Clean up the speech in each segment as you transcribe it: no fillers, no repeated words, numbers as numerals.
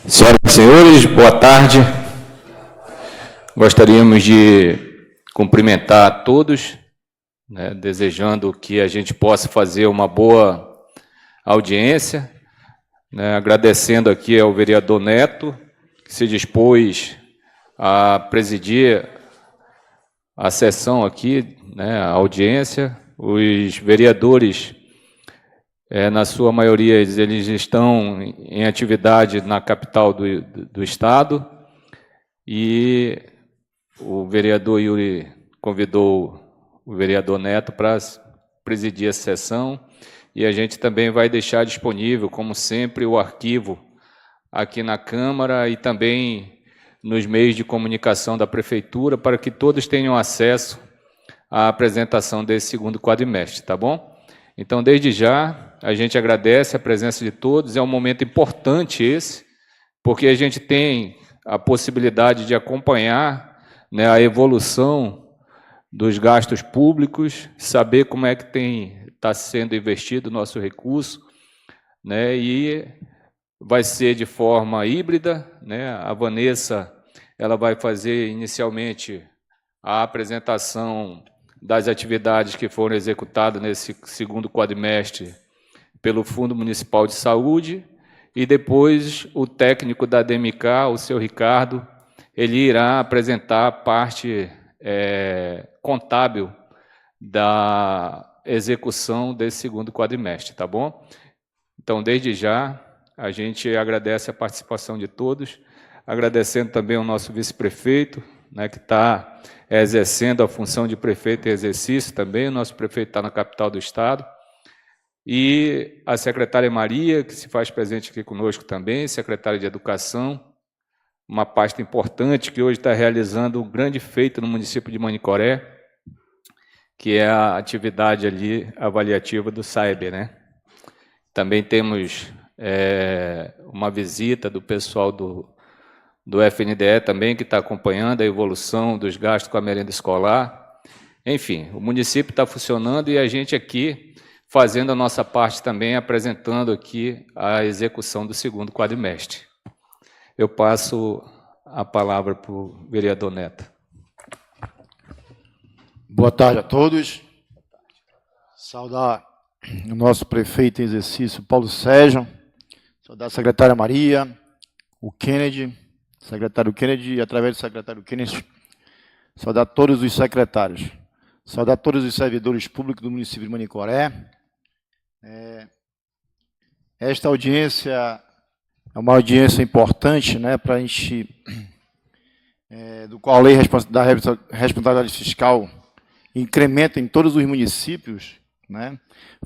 Senhoras e senhores, boa tarde. Gostaríamos de cumprimentar a todos, né, desejando que a gente possa fazer uma boa audiência, né, agradecendo aqui ao vereador Neto, que se dispôs a presidir a sessão aqui, né, a audiência. Os vereadores, na sua maioria, eles estão em atividade na capital do Estado, e o vereador Yuri convidou o vereador Neto para presidir a sessão, e a gente também vai deixar disponível, como sempre, o arquivo aqui na Câmara e também nos meios de comunicação da Prefeitura, para que todos tenham acesso à apresentação desse segundo quadrimestre, tá bom? Então, desde já, a gente agradece a presença de todos, é um momento importante esse, porque a gente tem a possibilidade de acompanhar, né, a evolução dos gastos públicos, saber como é que está sendo investido o nosso recurso, né, e vai ser de forma híbrida, né? A Vanessa, ela vai fazer inicialmente a apresentação das atividades que foram executadas nesse segundo quadrimestre pelo Fundo Municipal de Saúde, e depois o técnico da DMK, o seu Ricardo, ele irá apresentar a parte contábil da execução desse segundo quadrimestre, tá bom? Então, desde já, a gente agradece a participação de todos, agradecendo também ao nosso vice-prefeito, né, que está exercendo a função de prefeito em exercício também. O nosso prefeito está na capital do Estado, e a secretária Maria, que se faz presente aqui conosco também, secretária de Educação, uma pasta importante que hoje está realizando um grande feito no município de Manicoré, que é a atividade ali avaliativa do SAEB, né? Também temos uma visita do pessoal do FNDE também, que está acompanhando a evolução dos gastos com a merenda escolar. Enfim, o município está funcionando e a gente aqui fazendo a nossa parte também, apresentando aqui a execução do segundo quadrimestre. Eu passo a palavra para o vereador Neto. Boa tarde a todos. Saudar o nosso prefeito em exercício, Paulo Sérgio, saudar a secretária Maria, o Kennedy, secretário Kennedy, e através do secretário Kennedy, saudar todos os secretários, saudar todos os servidores públicos do município de Manicoré. Esta audiência é uma audiência importante, né, para a gente, do qual a lei da responsabilidade fiscal incrementa em todos os municípios, né,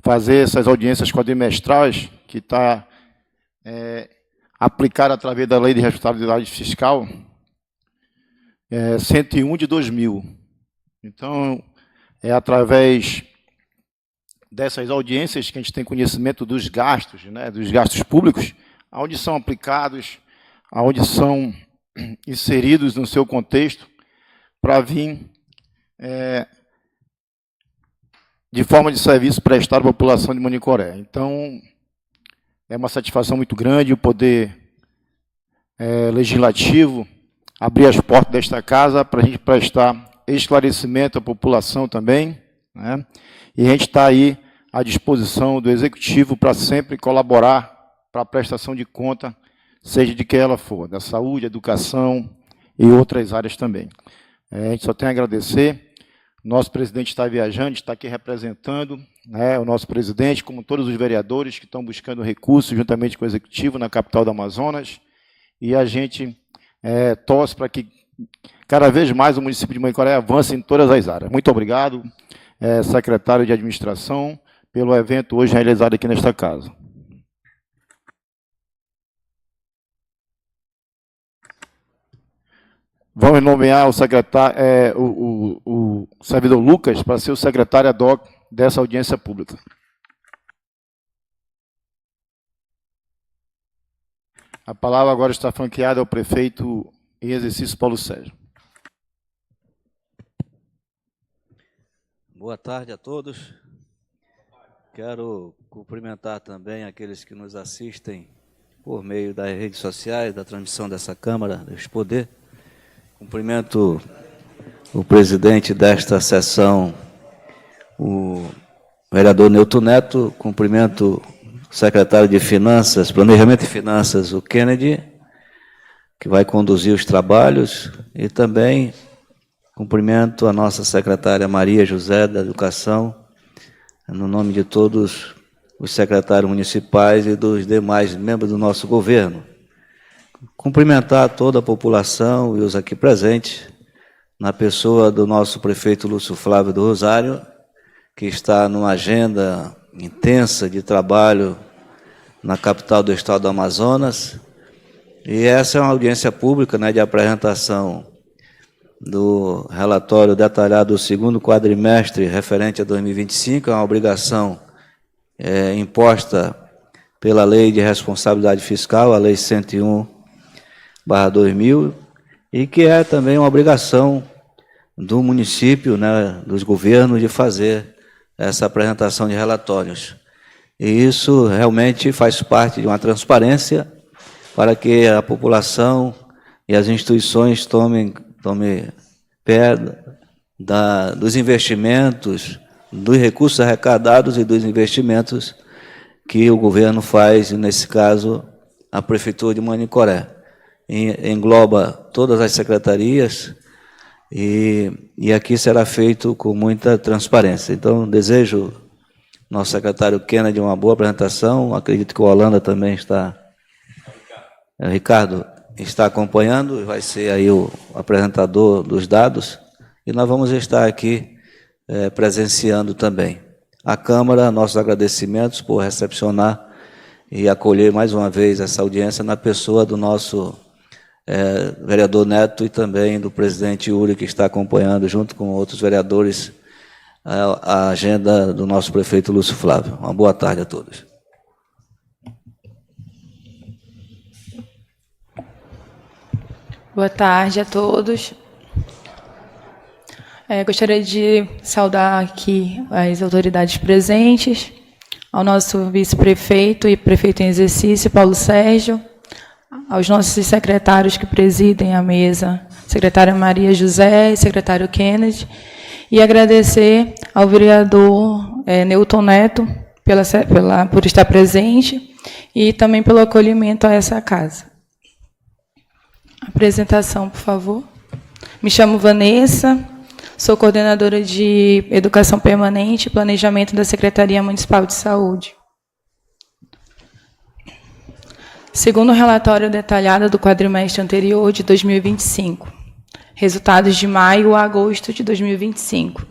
fazer essas audiências quadrimestrais, que está aplicada através da lei de responsabilidade fiscal 101 de 2000. Então, é através dessas audiências que a gente tem conhecimento dos gastos, né, dos gastos públicos, onde são aplicados, onde são inseridos no seu contexto, para vir de forma de serviço prestado à população de Manicoré. Então, é uma satisfação muito grande o poder legislativo abrir as portas desta casa para a gente prestar esclarecimento à população também, né? E a gente está aí à disposição do Executivo para sempre colaborar para a prestação de conta, seja de que ela for, da saúde, educação e outras áreas também. A gente só tem a agradecer. Nosso presidente está viajando, está aqui representando, né, o nosso presidente, como todos os vereadores que estão buscando recursos juntamente com o Executivo na capital do Amazonas, e a gente torce para que cada vez mais o município de Manicoré avance em todas as áreas. Muito obrigado, secretário de Administração, pelo evento hoje realizado aqui nesta casa. Vamos nomear o secretário, o servidor Lucas para ser o secretário ad hoc dessa audiência pública. A palavra agora está franqueada ao prefeito em exercício, Paulo Sérgio. Boa tarde a todos. Quero cumprimentar também aqueles que nos assistem por meio das redes sociais, da transmissão dessa Câmara, deste poder. Cumprimento o presidente desta sessão, o vereador Newton Neto, cumprimento o secretário de Finanças, Planejamento e Finanças, o Kennedy, que vai conduzir os trabalhos, e também cumprimento a nossa secretária Maria José, da Educação, no nome de todos os secretários municipais e dos demais membros do nosso governo. Cumprimentar toda a população e os aqui presentes, na pessoa do nosso prefeito Lúcio Flávio do Rosário, que está numa agenda intensa de trabalho na capital do estado do Amazonas. E essa é uma audiência pública, né, de apresentação do relatório detalhado do segundo quadrimestre referente a 2025, é uma obrigação imposta pela Lei de Responsabilidade Fiscal, a Lei 101/2000, e que é também uma obrigação do município, né, dos governos, de fazer essa apresentação de relatórios. E isso realmente faz parte de uma transparência para que a população e as instituições tomem pé dos investimentos, dos recursos arrecadados e dos investimentos que o governo faz, nesse caso, a Prefeitura de Manicoré. Engloba todas as secretarias e aqui será feito com muita transparência. Então, desejo ao nosso secretário Kennedy uma boa apresentação, acredito que o Holanda também está... O Ricardo está acompanhando, vai ser aí o apresentador dos dados, e nós vamos estar aqui presenciando também. A Câmara, nossos agradecimentos por recepcionar e acolher mais uma vez essa audiência na pessoa do nosso vereador Neto e também do presidente Yuri, que está acompanhando, junto com outros vereadores, a agenda do nosso prefeito Lúcio Flávio. Uma boa tarde a todos. Boa tarde a todos. Gostaria de saudar aqui as autoridades presentes, ao nosso vice-prefeito e prefeito em exercício, Paulo Sérgio, aos nossos secretários que presidem a mesa, secretária Maria José e secretário Kennedy, e agradecer ao vereador Newton Neto por estar presente e também pelo acolhimento a essa casa. Apresentação, por favor. Me chamo Vanessa, sou coordenadora de Educação Permanente e Planejamento da Secretaria Municipal de Saúde. Segundo o relatório detalhado do quadrimestre anterior de 2025, resultados de maio a agosto de 2025.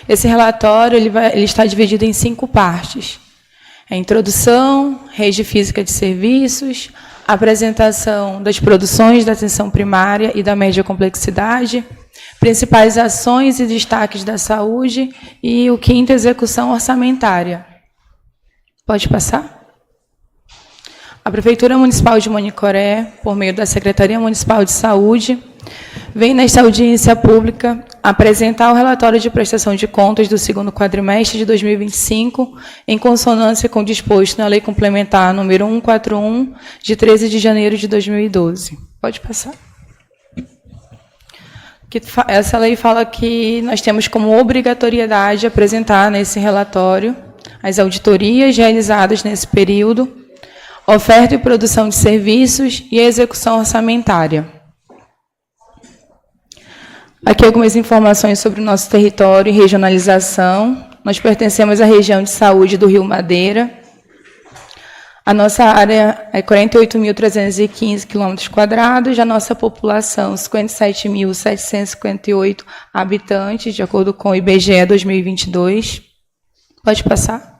Esse relatório ele está dividido em 5 partes. A introdução, rede física de serviços, apresentação das produções da atenção primária e da média complexidade, principais ações e destaques da saúde e o 5º, execução orçamentária. Pode passar? A Prefeitura Municipal de Manicoré, por meio da Secretaria Municipal de Saúde, vem nesta audiência pública apresentar o relatório de prestação de contas do segundo quadrimestre de 2025, em consonância com o disposto na Lei Complementar número 141, de 13 de janeiro de 2012. Pode passar. Essa lei fala que nós temos como obrigatoriedade apresentar nesse relatório as auditorias realizadas nesse período, oferta e produção de serviços e a execução orçamentária. Aqui algumas informações sobre o nosso território e regionalização. Nós pertencemos à região de saúde do Rio Madeira. A nossa área é 48.315 km², a nossa população 57.758 habitantes, de acordo com o IBGE 2022. Pode passar?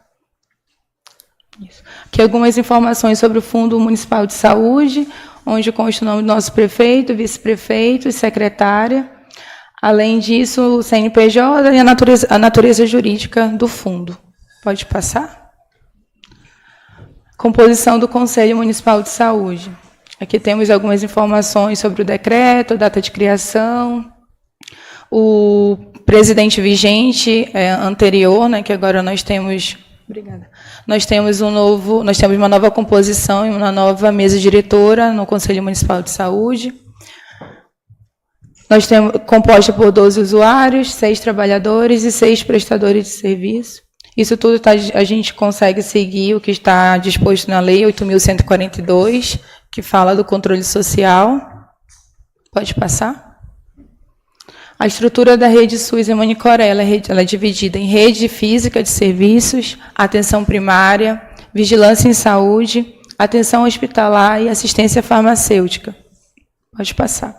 Isso. Aqui algumas informações sobre o Fundo Municipal de Saúde, onde consta o nome do nosso prefeito, vice-prefeito e secretária. Além disso, o CNPJ e a natureza jurídica do fundo. Pode passar? Composição do Conselho Municipal de Saúde. Aqui temos algumas informações sobre o decreto, a data de criação, o presidente vigente anterior, né, que agora nós temos Obrigada. Nós temos uma nova composição e uma nova mesa diretora no Conselho Municipal de Saúde. Nós temos composta por 12 usuários, 6 trabalhadores e 6 prestadores de serviço. Isso tudo a gente consegue seguir o que está disposto na Lei 8.142, que fala do controle social. Pode passar. A estrutura da rede SUS em Manicoré ela é dividida em rede física de serviços, atenção primária, vigilância em saúde, atenção hospitalar e assistência farmacêutica. Pode passar.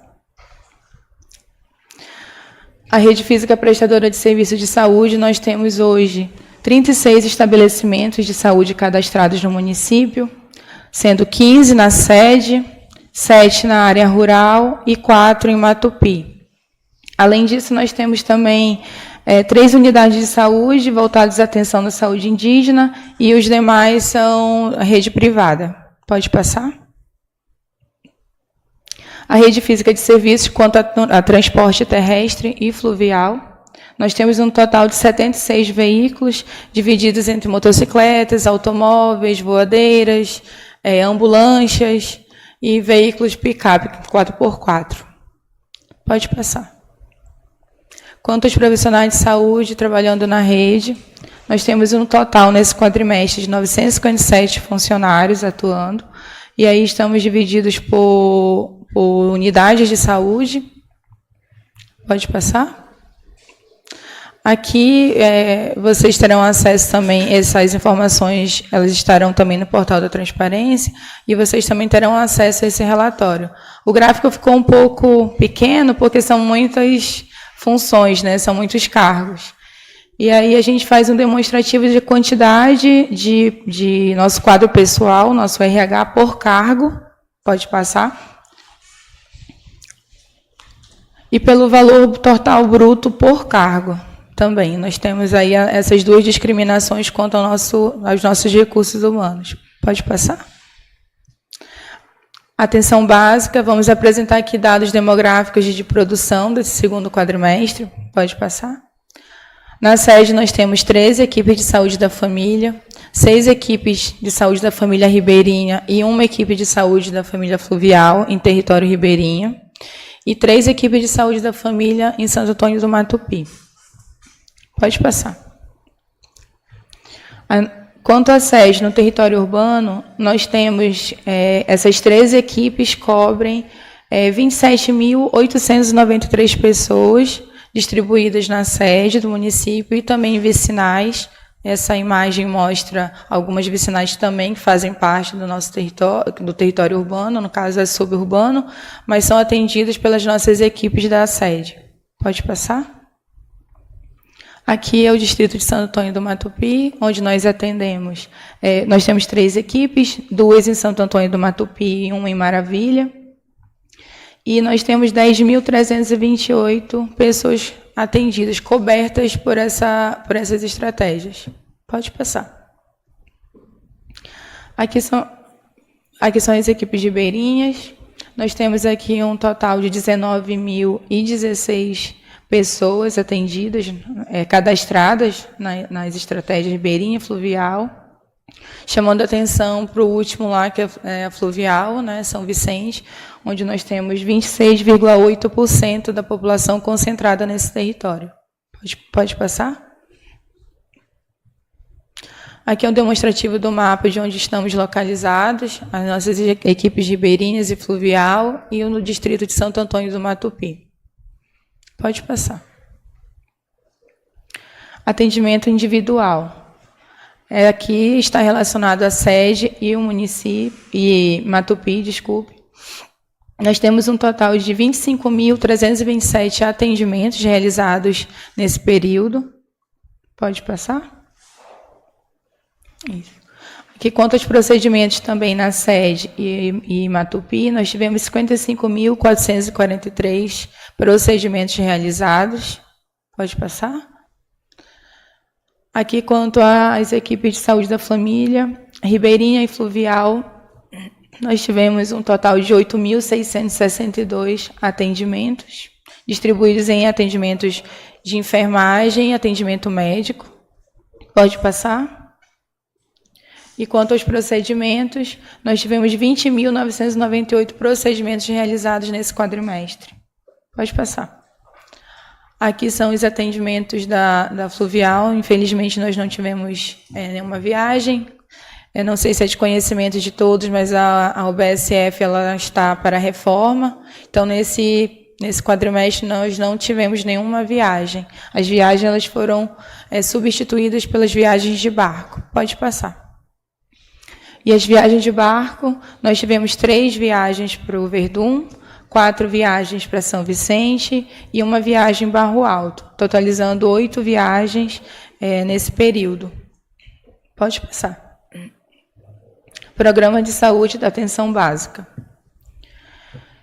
A rede física prestadora de serviços de saúde, nós temos hoje 36 estabelecimentos de saúde cadastrados no município, sendo 15 na sede, 7 na área rural e 4 em Matupi. Além disso, nós temos também 3 unidades de saúde voltadas à atenção da saúde indígena e os demais são a rede privada. Pode passar? A rede física de serviços quanto a transporte terrestre e fluvial. Nós temos um total de 76 veículos, divididos entre motocicletas, automóveis, voadeiras, ambulâncias e veículos picape 4x4. Pode passar. Quanto aos profissionais de saúde trabalhando na rede, nós temos um total nesse quadrimestre de 957 funcionários atuando, e aí estamos divididos por unidades de saúde. Pode passar? Aqui vocês terão acesso também, essas informações elas estarão também no portal da transparência, e vocês também terão acesso a esse relatório. O gráfico ficou um pouco pequeno, porque são muitas funções, né? São muitos cargos. E aí a gente faz um demonstrativo de quantidade de nosso quadro pessoal, nosso RH por cargo. Pode passar. E pelo valor total bruto por cargo também. Nós temos aí essas duas discriminações quanto aos nossos recursos humanos. Pode passar. Atenção básica, vamos apresentar aqui dados demográficos de produção desse segundo quadrimestre. Pode passar. Na sede, nós temos 13 equipes de saúde da família, 6 equipes de saúde da família ribeirinha e 1 equipe de saúde da família fluvial em território ribeirinho, e 3 equipes de saúde da família em Santo Antônio do Matupi. Pode passar. Quanto à sede no território urbano, nós temos essas 13 equipes cobrem 27.893 pessoas distribuídas na sede do município e também vicinais. Essa imagem mostra algumas vicinais também que fazem parte do nosso território urbano, no caso é suburbano, mas são atendidas pelas nossas equipes da sede. Pode passar? Aqui é o distrito de Santo Antônio do Matupi, onde nós atendemos. Nós temos 3 equipes, 2 em Santo Antônio do Matupi e 1 em Maravilha. E nós temos 10.328 pessoas atendidas, cobertas por essas estratégias. Pode passar. Aqui são as equipes ribeirinhas. Nós temos aqui um total de 19.016 pessoas atendidas, cadastradas nas estratégias ribeirinha e fluvial, chamando a atenção para o último lá, que é a fluvial, né, São Vicente, onde nós temos 26,8% da população concentrada nesse território. Pode passar? Aqui é um demonstrativo do mapa de onde estamos localizados, as nossas equipes ribeirinhas e fluvial, e no distrito de Santo Antônio do Matupi. Pode passar. Atendimento individual. Aqui está relacionado à sede e o município, e Matupi, desculpe. Nós temos um total de 25.327 atendimentos realizados nesse período. Pode passar? Isso. Aqui, quanto aos procedimentos também na sede e Matupi, nós tivemos 55.443 procedimentos realizados. Pode passar? Aqui, quanto às equipes de saúde da família, ribeirinha e fluvial, nós tivemos um total de 8.662 atendimentos, distribuídos em atendimentos de enfermagem e atendimento médico. Pode passar? E quanto aos procedimentos, nós tivemos 20.998 procedimentos realizados nesse quadrimestre. Pode passar. Aqui são os atendimentos da Fluvial. Infelizmente, nós não tivemos nenhuma viagem. Eu não sei se é de conhecimento de todos, mas a UBSF ela está para reforma. Então, nesse quadrimestre, nós não tivemos nenhuma viagem. As viagens elas foram substituídas pelas viagens de barco. Pode passar. E as viagens de barco, nós tivemos 3 viagens para o Verdun, 4 viagens para São Vicente e 1 viagem em Barro Alto, totalizando 8 viagens nesse período. Pode passar. Programa de Saúde da Atenção Básica.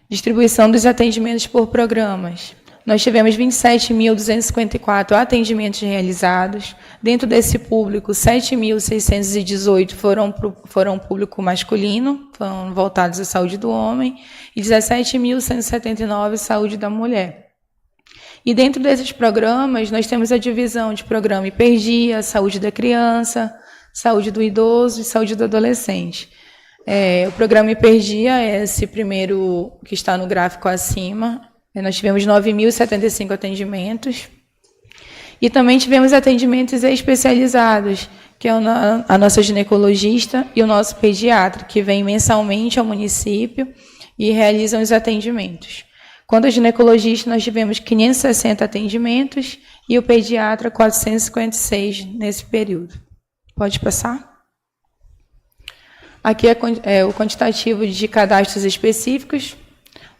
Distribuição dos atendimentos por programas. Nós tivemos 27.254 atendimentos realizados. Dentro desse público, 7.618 foram público masculino, foram voltados à saúde do homem, e 17.179 saúde da mulher. E dentro desses programas, nós temos a divisão de programa Hiperdia, saúde da criança, saúde do idoso e saúde do adolescente. O programa Hiperdia é esse primeiro que está no gráfico acima. Nós tivemos 9.075 atendimentos. E também tivemos atendimentos especializados, que é a nossa ginecologista e o nosso pediatra, que vem mensalmente ao município e realizam os atendimentos. Quanto ao ginecologista, nós tivemos 560 atendimentos e o pediatra 456 nesse período. Pode passar? Aqui é o quantitativo de cadastros específicos.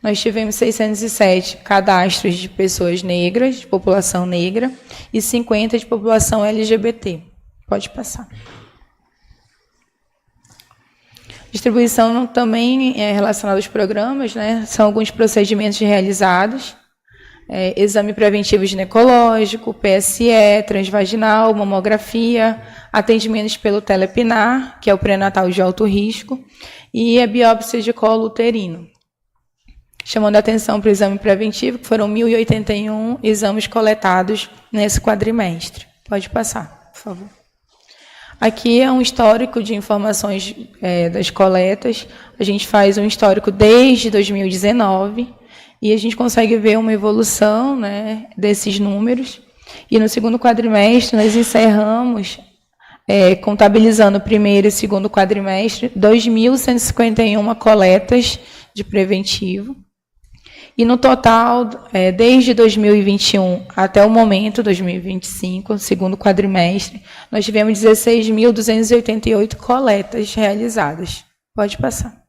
Nós tivemos 607 cadastros de pessoas negras, de população negra, e 50 de população LGBT. Pode passar. Distribuição também é relacionada aos programas, né? São alguns procedimentos realizados. Exame preventivo ginecológico, PSE, transvaginal, mamografia, atendimentos pelo telepinar, que é o pré-natal de alto risco, e a biópsia de colo uterino. Chamando a atenção para o exame preventivo, que foram 1.081 exames coletados nesse quadrimestre. Pode passar, por favor. Aqui é um histórico de informações das coletas. A gente faz um histórico desde 2019 e a gente consegue ver uma evolução, né, desses números. E no segundo quadrimestre nós encerramos, contabilizando o primeiro e segundo quadrimestre, 2.151 coletas de preventivo. E no total, desde 2021 até o momento, 2025, segundo quadrimestre, nós tivemos 16.288 coletas realizadas. Pode passar.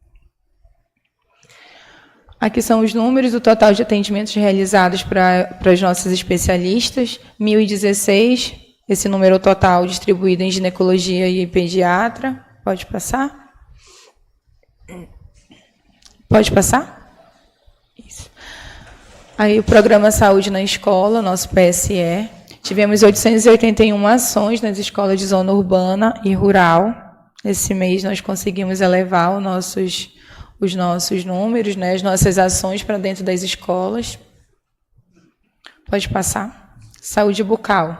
Aqui são os números do total de atendimentos realizados para os nossos especialistas, 1.016, esse número total distribuído em ginecologia e pediatra. Pode passar? Pode passar? Aí o Programa Saúde na Escola, nosso PSE, tivemos 881 ações nas escolas de zona urbana e rural. Esse mês nós conseguimos elevar os nossos números, né, as nossas ações para dentro das escolas. Pode passar. Saúde bucal.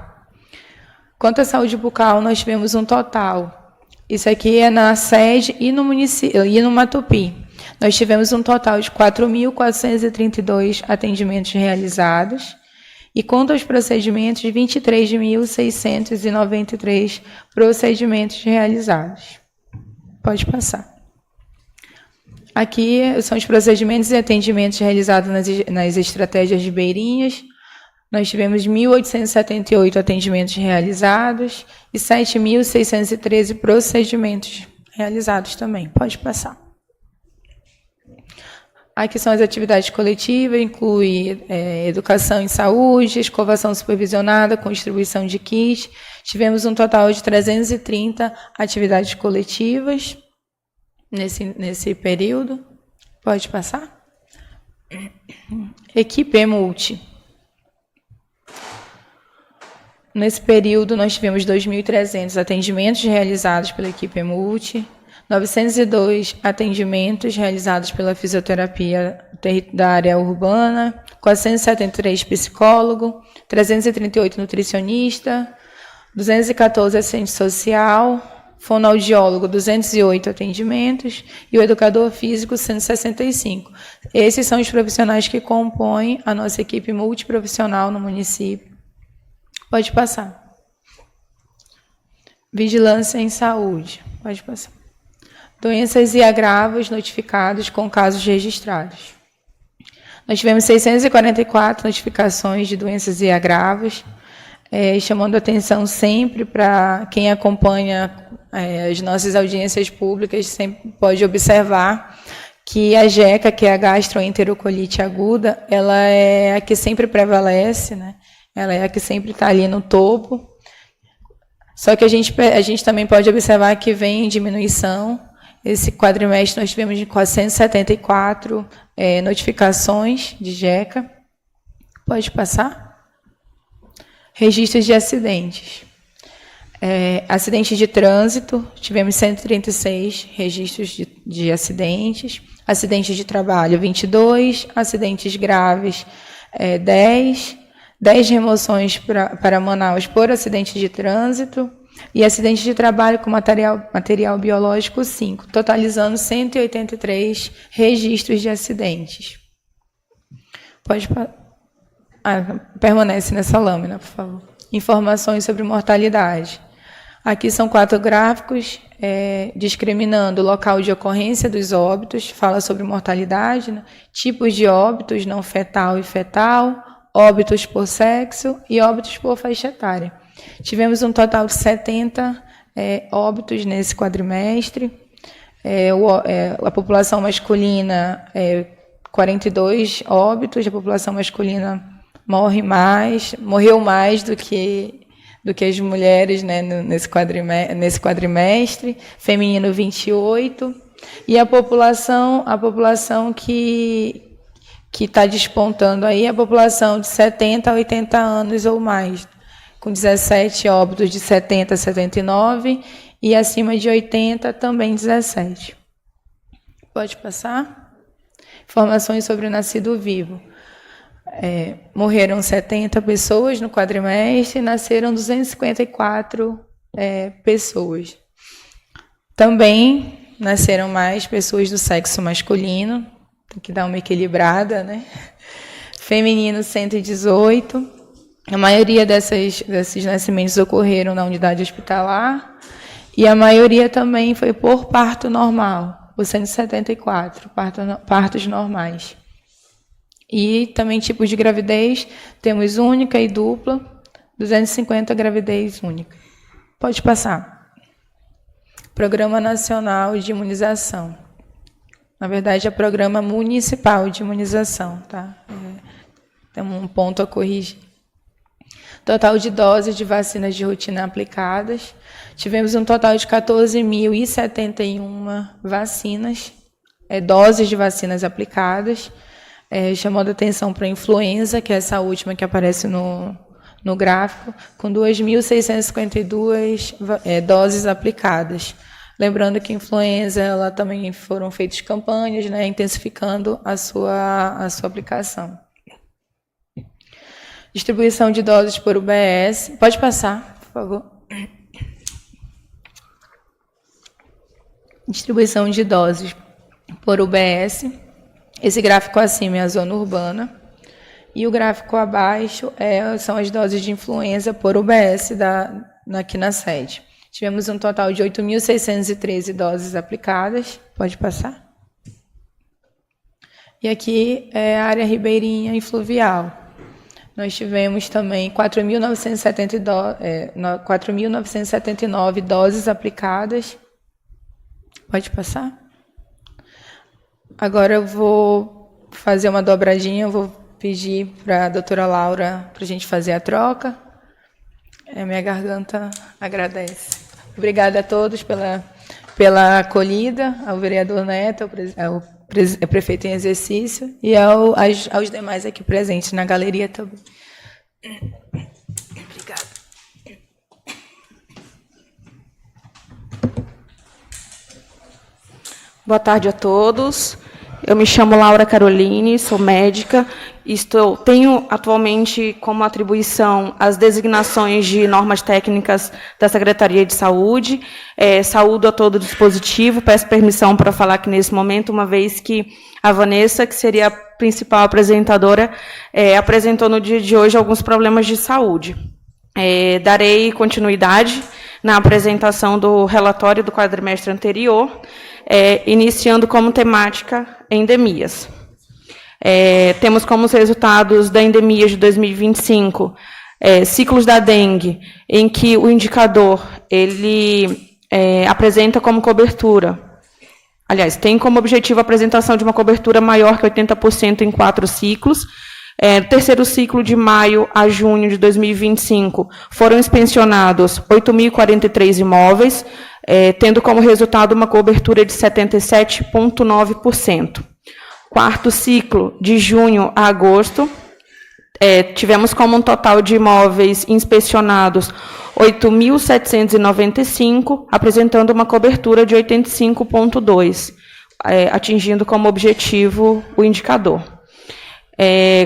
Quanto à saúde bucal, nós tivemos um total. Isso aqui é na sede e no município e no Matupi. Nós tivemos um total de 4.432 atendimentos realizados e, quanto aos procedimentos, 23.693 procedimentos realizados. Pode passar. Aqui são os procedimentos e atendimentos realizados nas estratégias ribeirinhas. Nós tivemos 1.878 atendimentos realizados e 7.613 procedimentos realizados também. Pode passar. Aqui são as atividades coletivas, inclui educação em saúde, escovação supervisionada com distribuição de kits. Tivemos um total de 330 atividades coletivas nesse período. Pode passar? Equipe Multi. Nesse período, nós tivemos 2.300 atendimentos realizados pela equipe Multi, 902 atendimentos realizados pela fisioterapia da área urbana, 473 psicólogos, 338 nutricionista, 214 assistente social, fonoaudiólogo, 208 atendimentos, e o educador físico, 165. Esses são os profissionais que compõem a nossa equipe multiprofissional no município. Pode passar. Vigilância em saúde. Pode passar. Doenças e agravos notificados com casos registrados. Nós tivemos 644 notificações de doenças e agravos, chamando atenção sempre para quem acompanha as nossas audiências públicas, sempre pode observar que a GECA, que é a gastroenterocolite aguda, ela é a que sempre prevalece, né? Ela é a que sempre está ali no topo. Só que a gente também pode observar que vem em diminuição. Esse quadrimestre nós tivemos de 474 notificações de GECA. Pode passar? Registros de acidentes. Acidentes de trânsito, tivemos 136 registros de acidentes. Acidentes de trabalho, 22. Acidentes graves, 10. 10 remoções para Manaus por acidente de trânsito. E acidente de trabalho com material biológico, 5, totalizando 183 registros de acidentes. Pode permanece nessa lâmina, por favor. Informações sobre mortalidade. Aqui são 4 gráficos discriminando o local de ocorrência dos óbitos, fala sobre mortalidade, né? Tipos de óbitos, não fetal e fetal, óbitos por sexo e óbitos por faixa etária. Tivemos um total de 70 óbitos nesse quadrimestre. A população masculina, 42 óbitos, a população masculina morreu mais do que as mulheres, né, nesse quadrimestre, feminino 28, e a população que está despontando aí é a população de 70 a 80 anos ou mais, com 17 óbitos de 70 a 79 e acima de 80 também 17. Pode passar? Informações sobre o nascido vivo. Morreram 70 pessoas no quadrimestre e nasceram 254 pessoas. Também nasceram mais pessoas do sexo masculino, tem que dar uma equilibrada, né? Feminino, 118. A maioria desses nascimentos ocorreram na unidade hospitalar e a maioria também foi por parto normal, por 174 partos normais. E também tipos de gravidez, temos única e dupla, 250 gravidez única. Pode passar. Programa Nacional de Imunização. Na verdade, é Programa Municipal de Imunização, tá? Tem um ponto a corrigir. Total de doses de vacinas de rotina aplicadas. Tivemos um total de 14.071 vacinas, doses de vacinas aplicadas, chamando a atenção para a influenza, que é essa última que aparece no gráfico, com 2.652 doses aplicadas. Lembrando que a influenza, ela também foram feitas campanhas, né, intensificando a sua aplicação. Distribuição de doses por UBS. Pode passar, por favor. Distribuição de doses por UBS. Esse gráfico acima é a zona urbana. E o gráfico abaixo são as doses de influenza por UBS aqui na sede. Tivemos um total de 8.613 doses aplicadas. Pode passar. E aqui é a área ribeirinha e fluvial. Nós tivemos também 4.979 doses aplicadas. Pode passar? Agora eu vou fazer uma dobradinha, eu vou pedir para a doutora Laura para a gente fazer a troca. Minha garganta agradece. Obrigada a todos pela acolhida, ao vereador Neto, ao prefeito em exercício e aos demais aqui presentes na galeria também. Obrigada. Boa tarde a todos. Eu me chamo Laura Caroline, sou médica. Tenho atualmente como atribuição as designações de normas técnicas da Secretaria de Saúde. Saúdo a todo o dispositivo, peço permissão para falar aqui nesse momento, uma vez que a Vanessa, que seria a principal apresentadora, apresentou no dia de hoje alguns problemas de saúde. Darei continuidade na apresentação do relatório do quadrimestre anterior, iniciando como temática endemias. Temos como os resultados da endemia de 2025, ciclos da dengue, em que o indicador ele apresenta como cobertura, aliás, tem como objetivo a apresentação de uma cobertura maior que 80% em 4 ciclos. No terceiro ciclo, de maio a junho de 2025, foram inspecionados 8.043 imóveis, tendo como resultado uma cobertura de 77,9%. Quarto ciclo, de junho a agosto, tivemos como um total de imóveis inspecionados 8.795, apresentando uma cobertura de 85,2%, atingindo como objetivo o indicador.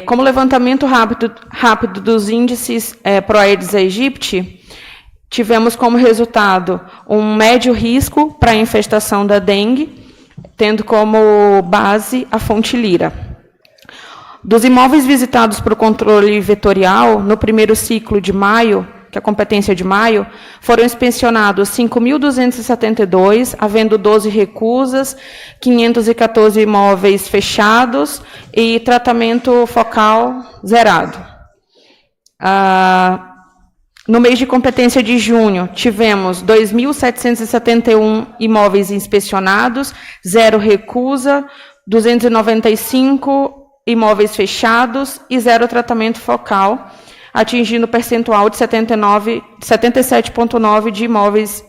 Como levantamento rápido dos índices ProAedes aegypti, tivemos como resultado um médio risco para a infestação da dengue, tendo como base a fonte Lira. Dos imóveis visitados por controle vetorial, no primeiro ciclo de maio, que é a competência de maio, foram inspecionados 5.272, havendo 12 recusas, 514 imóveis fechados e tratamento focal zerado. No mês de competência de junho, tivemos 2.771 imóveis inspecionados, 0 recusa, 295 imóveis fechados e 0 tratamento focal, atingindo o percentual de 77,9% de imóveis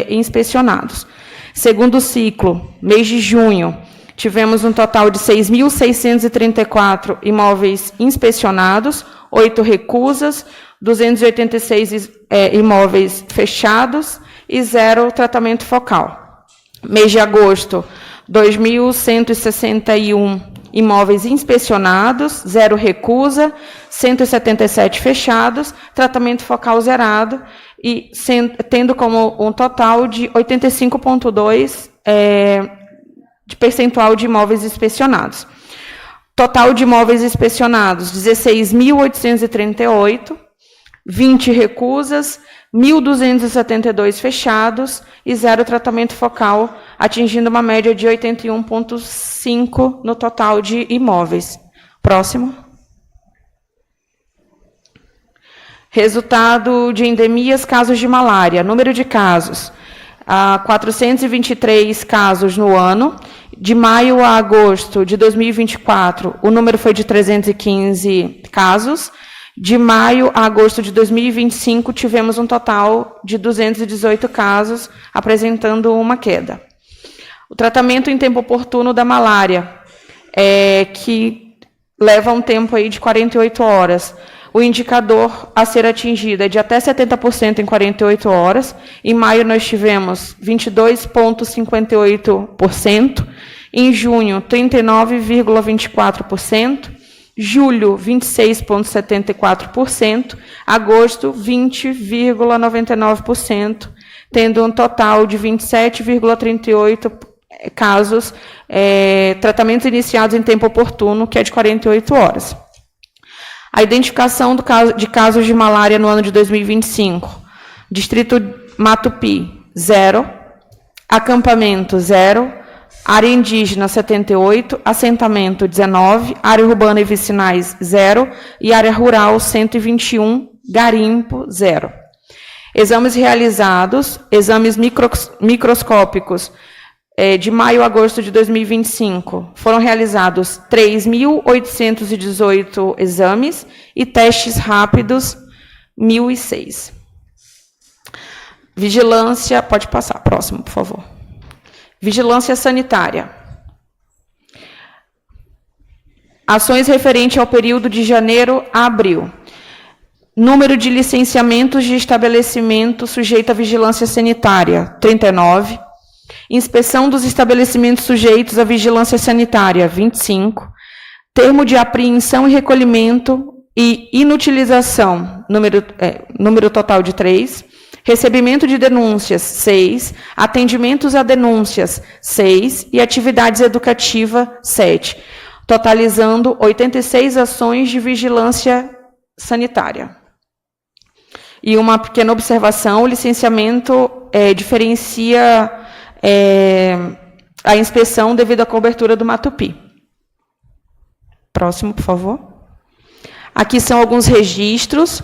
inspecionados. Segundo ciclo, mês de junho, tivemos um total de 6.634 imóveis inspecionados, 8 recusas, 286 imóveis fechados e 0 tratamento focal. Mês de agosto, 2.161 imóveis inspecionados, 0 recusa, 177 fechados, tratamento focal zerado, e tendo como um total de 85,2% de percentual de imóveis inspecionados. Total de imóveis inspecionados, 16.838, 20 recusas, 1.272 fechados e 0 tratamento focal, atingindo uma média de 81,5% no total de imóveis. Próximo. Resultado de endemias, casos de malária. Número de casos, 423 casos no ano. De maio a agosto de 2024, o número foi de 315 casos. De maio a agosto de 2025, tivemos um total de 218 casos, apresentando uma queda. O tratamento em tempo oportuno da malária, que leva um tempo aí de 48 horas. O indicador a ser atingido é de até 70% em 48 horas. Em maio, nós tivemos 22,58%. Em junho, 39,24%. Julho, 26,74%, agosto, 20,99%, tendo um total de 27,38 casos, tratamentos iniciados em tempo oportuno, que é de 48 horas. A identificação de casos de malária no ano de 2025. Distrito Matupi, 0. Acampamento, 0. Área indígena, 78, assentamento, 19, área urbana e vicinais, 0, e área rural, 121, garimpo, 0. Exames realizados, exames microscópicos, de maio a agosto de 2025, foram realizados 3.818 exames e testes rápidos, 1.006. Vigilância, pode passar, próximo, por favor. Vigilância sanitária. Ações referentes ao período de janeiro a abril. Número de licenciamentos de estabelecimento sujeito à vigilância sanitária, 39. Inspeção dos estabelecimentos sujeitos à vigilância sanitária, 25. Termo de apreensão e recolhimento e inutilização, número total de 3. Recebimento de denúncias, 6. Atendimentos a denúncias, 6. E atividades educativas, 7. Totalizando 86 ações de vigilância sanitária. E uma pequena observação, o licenciamento diferencia a inspeção devido à cobertura do Matupi. Próximo, por favor. Aqui são alguns registros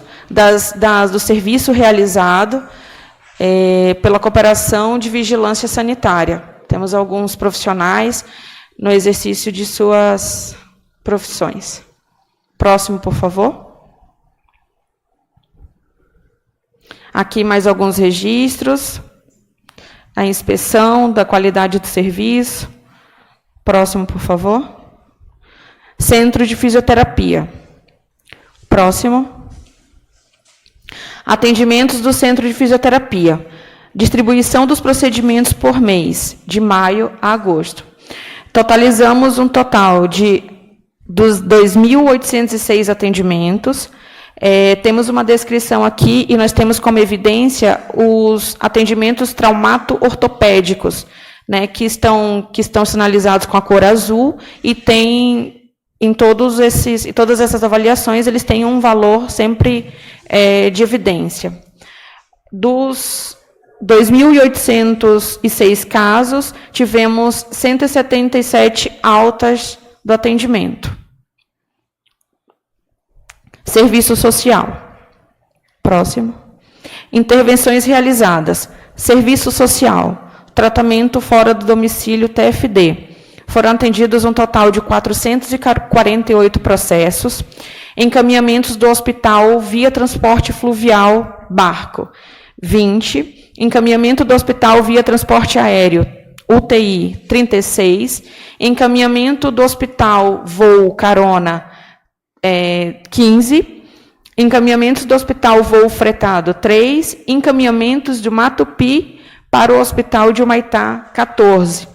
do serviço realizado pela Cooperação de Vigilância Sanitária. Temos alguns profissionais no exercício de suas profissões. Próximo, por favor. Aqui mais alguns registros. A inspeção da qualidade do serviço. Próximo, por favor. Centro de fisioterapia. Próximo. Atendimentos do centro de fisioterapia. Distribuição dos procedimentos por mês, de maio a agosto. Totalizamos um total dos 2.806 atendimentos. Temos uma descrição aqui e nós temos como evidência os atendimentos traumato-ortopédicos, né, que estão sinalizados com a cor azul e tem em todas essas avaliações eles têm um valor sempre de evidência. Dos 2.806 casos, tivemos 177 altas do atendimento. Serviço social. Próximo. Intervenções realizadas. Serviço social. Tratamento fora do domicílio TFD. Foram atendidos um total de 448 processos. Encaminhamentos do hospital via transporte fluvial, barco, 20. Encaminhamento do hospital via transporte aéreo, UTI, 36. Encaminhamento do hospital voo carona, 15. Encaminhamentos do hospital voo fretado, 3. Encaminhamentos de Matupi para o hospital de Humaitá, 14.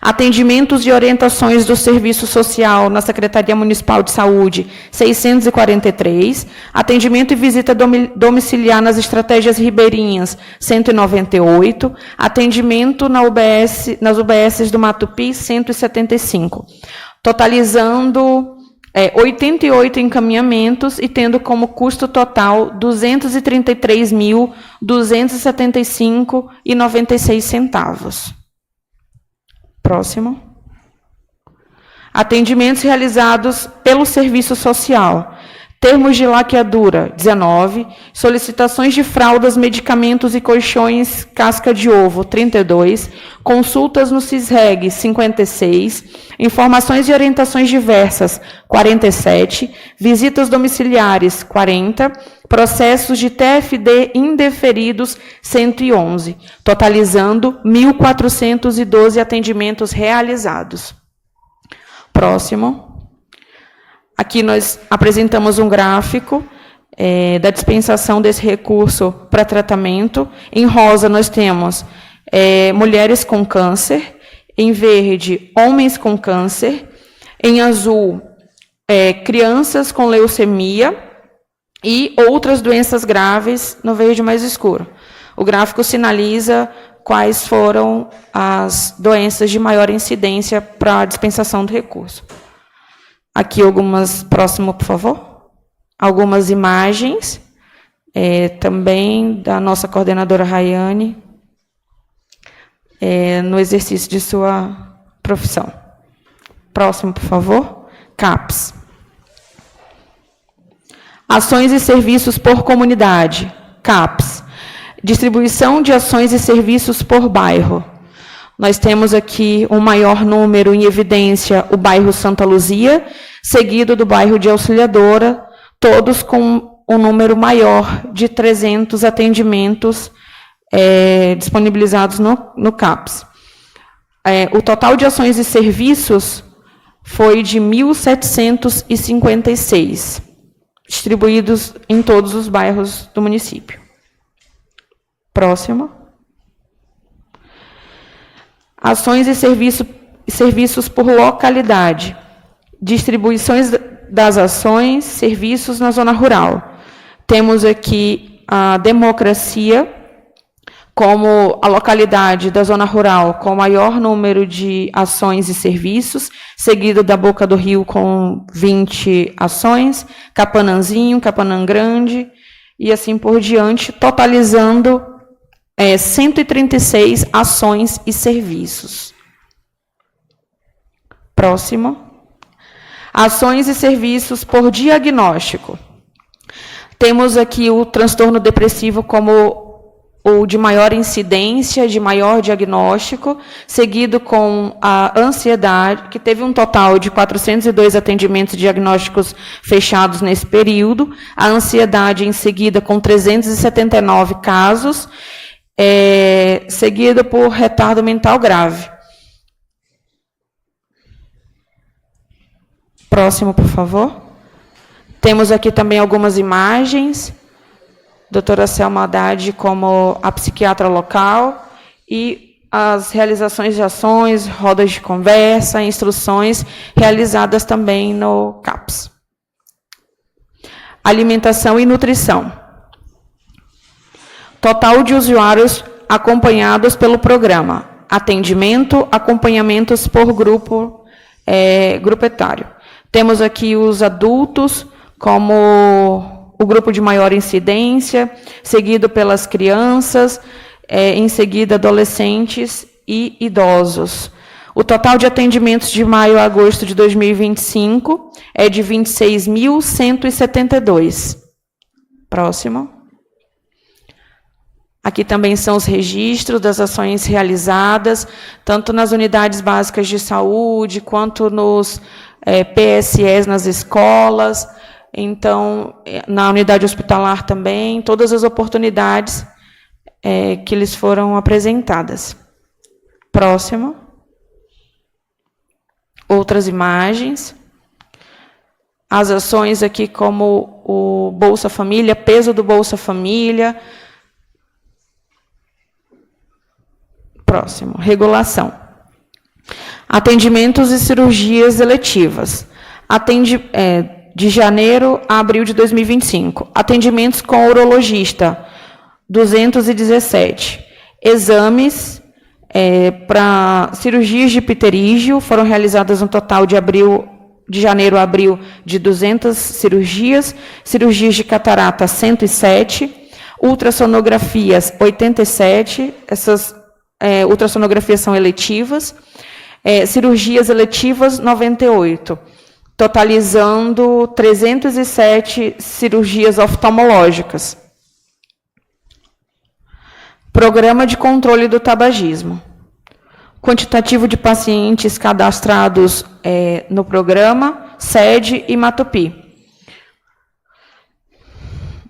Atendimentos e orientações do Serviço Social na Secretaria Municipal de Saúde, 643. Atendimento e visita domiciliar nas estratégias ribeirinhas, 198. Atendimento nas UBSs do Matupi, 175. Totalizando 88 encaminhamentos e tendo como custo total R$ 233.275,96. Próximo. Atendimentos realizados pelo Serviço Social. Termos de laqueadura, 19. Solicitações de fraldas, medicamentos e colchões casca de ovo, 32. Consultas no CISREG, 56. Informações e orientações diversas, 47. Visitas domiciliares, 40. Processos de TFD indeferidos, 111. Totalizando 1.412 atendimentos realizados. Próximo. Aqui nós apresentamos um gráfico da dispensação desse recurso para tratamento. Em rosa, nós temos mulheres com câncer. Em verde, homens com câncer. Em azul, crianças com leucemia e outras doenças graves no verde mais escuro. O gráfico sinaliza quais foram as doenças de maior incidência para a dispensação do recurso. Aqui próximo, por favor. Algumas imagens, também da nossa coordenadora Rayane, no exercício de sua profissão. Próximo, por favor. CAPS. Ações e serviços por comunidade. CAPS. Distribuição de ações e serviços por bairro. Nós temos aqui um maior número em evidência, o bairro Santa Luzia, seguido do bairro de Auxiliadora, todos com um número maior de 300 atendimentos disponibilizados no CAPS. O total de ações e serviços foi de 1.756, distribuídos em todos os bairros do município. Próximo. Ações e serviços por localidade. Distribuições das ações, serviços na zona rural. Temos aqui a democracia, como a localidade da zona rural com maior número de ações e serviços, seguido da Boca do Rio com 20 ações, Capanãzinho, Capanã Grande, e assim por diante, totalizando 136 ações e serviços. Próximo. Ações e serviços por diagnóstico. Temos aqui o transtorno depressivo como o de maior incidência, de maior diagnóstico, seguido com a ansiedade, que teve um total de 402 atendimentos diagnósticos fechados nesse período, a ansiedade em seguida com 379 casos, seguida por retardo mental grave. Próximo, por favor. Temos aqui também algumas imagens. Doutora Selma Haddad como a psiquiatra local e as realizações de ações, rodas de conversa, instruções realizadas também no CAPS. Alimentação e nutrição. Total de usuários acompanhados pelo programa. Atendimento, acompanhamentos por grupo etário. Temos aqui os adultos como o grupo de maior incidência, seguido pelas crianças, em seguida adolescentes e idosos. O total de atendimentos de maio a agosto de 2025 é de 26.172. Próximo. Aqui também são os registros das ações realizadas, tanto nas unidades básicas de saúde, quanto nos PSEs nas escolas. Então, na unidade hospitalar também, todas as oportunidades que lhes foram apresentadas. Próximo. Outras imagens. As ações aqui como o Bolsa Família, peso do Bolsa Família. Próximo. Regulação. Atendimentos e cirurgias eletivas. De janeiro a abril de 2025. Atendimentos com urologista, 217. Exames para cirurgias de pterígio foram realizadas um total de janeiro a abril de 200 cirurgias. Cirurgias de catarata, 107. Ultrassonografias, 87. Essas ultrassonografias são eletivas. Cirurgias eletivas, 98. Totalizando 307 cirurgias oftalmológicas. Programa de controle do tabagismo. Quantitativo de pacientes cadastrados no programa, sede e Matupi.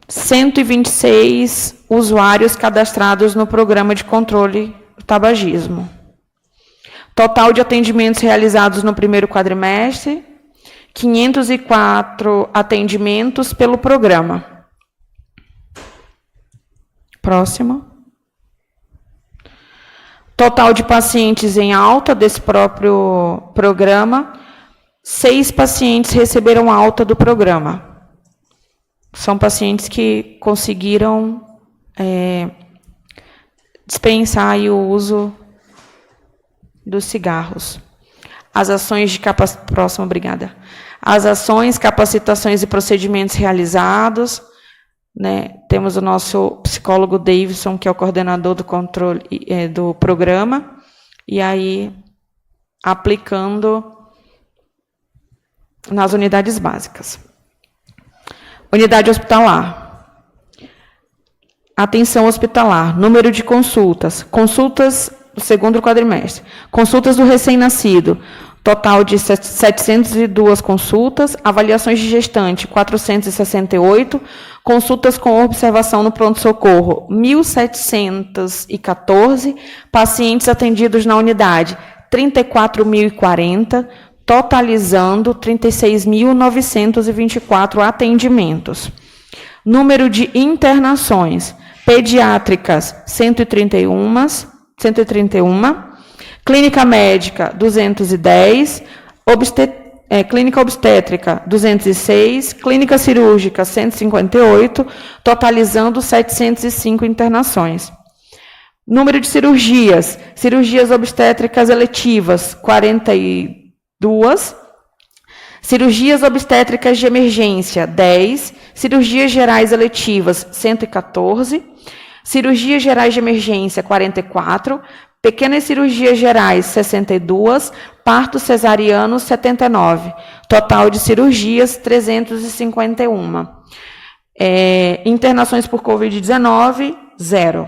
126 usuários cadastrados no programa de controle do tabagismo. Total de atendimentos realizados no primeiro quadrimestre, 504 atendimentos pelo programa. Próximo. Total de pacientes em alta desse próprio programa, 6 pacientes receberam alta do programa. São pacientes que conseguiram dispensar aí o uso dos cigarros. As ações de Próximo, obrigada. As ações, capacitações e procedimentos realizados, né? Temos o nosso psicólogo Davidson, que é o coordenador do controle do programa, e aí aplicando nas unidades básicas. Unidade hospitalar. Atenção hospitalar. Número de consultas. Consultas do segundo quadrimestre. Consultas do recém-nascido. Total de 702 consultas. Avaliações de gestante, 468. Consultas com observação no pronto-socorro, 1.714. Pacientes atendidos na unidade, 34.040. Totalizando 36.924 atendimentos. Número de internações. Pediátricas, 131. Clínica médica, 210. Clínica obstétrica, 206. Clínica cirúrgica, 158, totalizando 705 internações. Número de cirurgias. Cirurgias obstétricas eletivas, 42. Cirurgias obstétricas de emergência, 10. Cirurgias gerais eletivas, 114. Cirurgias gerais de emergência, 44. Pequenas cirurgias gerais, 62. Partos cesarianos, 79. Total de cirurgias, 351. Internações por Covid-19, 0.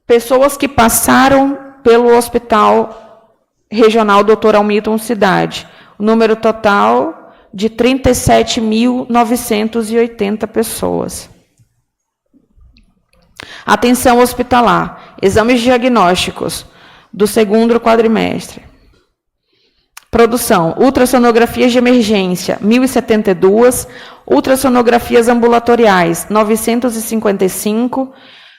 Pessoas que passaram pelo Hospital Regional Dr. Hamilton Cidade. O número total de 37.980 pessoas. Atenção hospitalar. Exames diagnósticos do segundo quadrimestre. Produção. Ultrassonografias de emergência, 1.072. Ultrassonografias ambulatoriais, 955.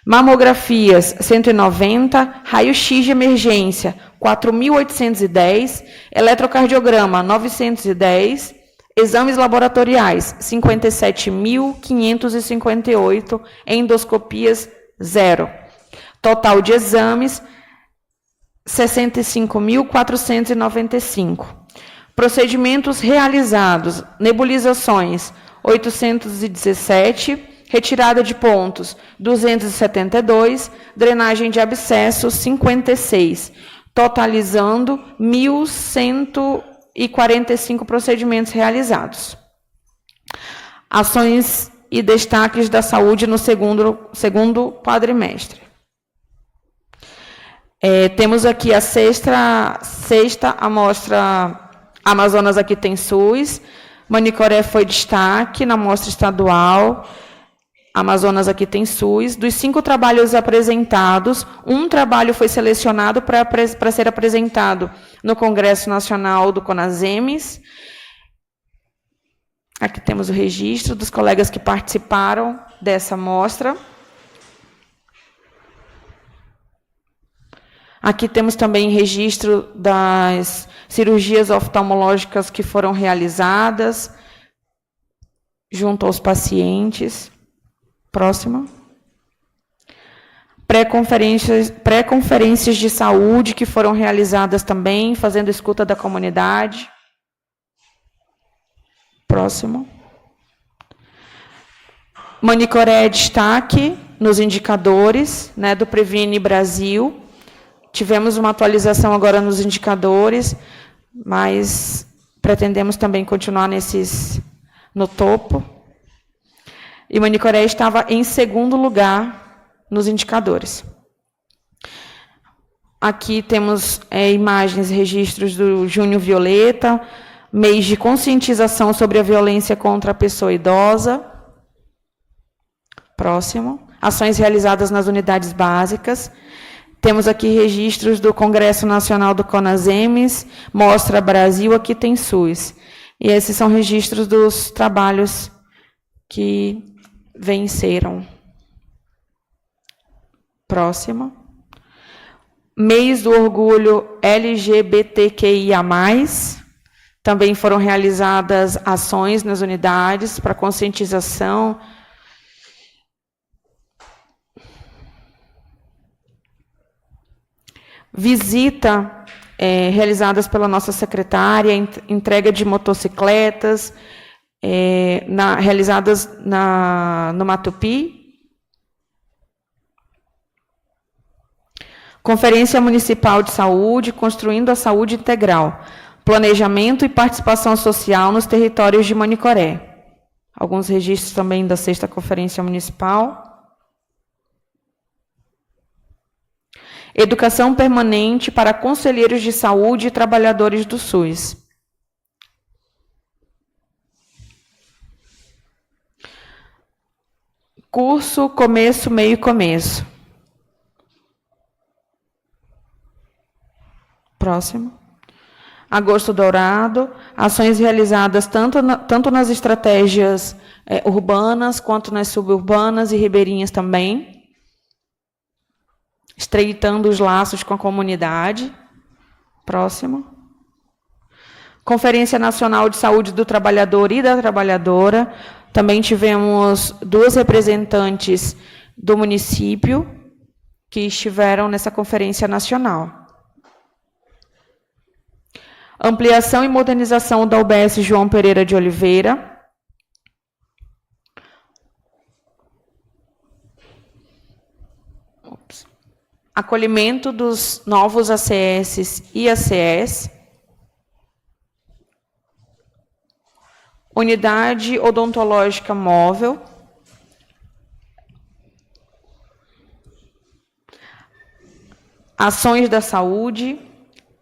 Mamografias, 190. Raio-X de emergência, 4.810. Eletrocardiograma, 910. Exames laboratoriais, 57.558. Endoscopias, 0. Total de exames, 65.495. Procedimentos realizados. Nebulizações, 817. Retirada de pontos, 272. Drenagem de abscessos, 56. Totalizando 1.145 procedimentos realizados. Ações e destaques da saúde no segundo quadrimestre. Temos aqui a sexta amostra Amazonas aqui tem SUS. Manicoré foi destaque na amostra estadual. Amazonas aqui tem SUS. Dos 5 trabalhos apresentados, um trabalho foi selecionado para ser apresentado no Congresso Nacional do CONASEMES. Aqui temos o registro dos colegas que participaram dessa amostra. Aqui temos também registro das cirurgias oftalmológicas que foram realizadas junto aos pacientes. Próxima. Pré-conferências de saúde que foram realizadas também, fazendo escuta da comunidade. Próximo. Manicoré destaque nos indicadores, né, do Previne Brasil. Tivemos uma atualização agora nos indicadores, mas pretendemos também continuar no topo. E Manicoré estava em segundo lugar nos indicadores. Aqui temos imagens e registros do Junho Violeta, mês de conscientização sobre a violência contra a pessoa idosa. Próximo. Ações realizadas nas unidades básicas. Temos aqui registros do Congresso Nacional do CONASEMES, Mostra Brasil, aqui tem SUS. E esses são registros dos trabalhos que venceram. Próximo. Mês do Orgulho LGBTQIA+. Também foram realizadas ações nas unidades para conscientização. Visita realizadas pela nossa secretária, entrega de motocicletas, realizadas no Matupi. Conferência Municipal de Saúde, Construindo a Saúde Integral. Planejamento e participação social nos territórios de Manicoré. Alguns registros também da 6ª Conferência Municipal. Educação permanente para conselheiros de saúde e trabalhadores do SUS. Curso Começo, Meio e Começo. Próximo. Agosto Dourado. Ações realizadas tanto nas estratégias urbanas, quanto nas suburbanas e ribeirinhas também. estreitando os laços com a comunidade. Próximo. Conferência Nacional de Saúde do Trabalhador e da Trabalhadora. Também tivemos 2 representantes do município que estiveram nessa conferência nacional. Ampliação e modernização da UBS João Pereira de Oliveira. Acolhimento dos novos ACS e ACS. Unidade odontológica móvel. Ações da saúde,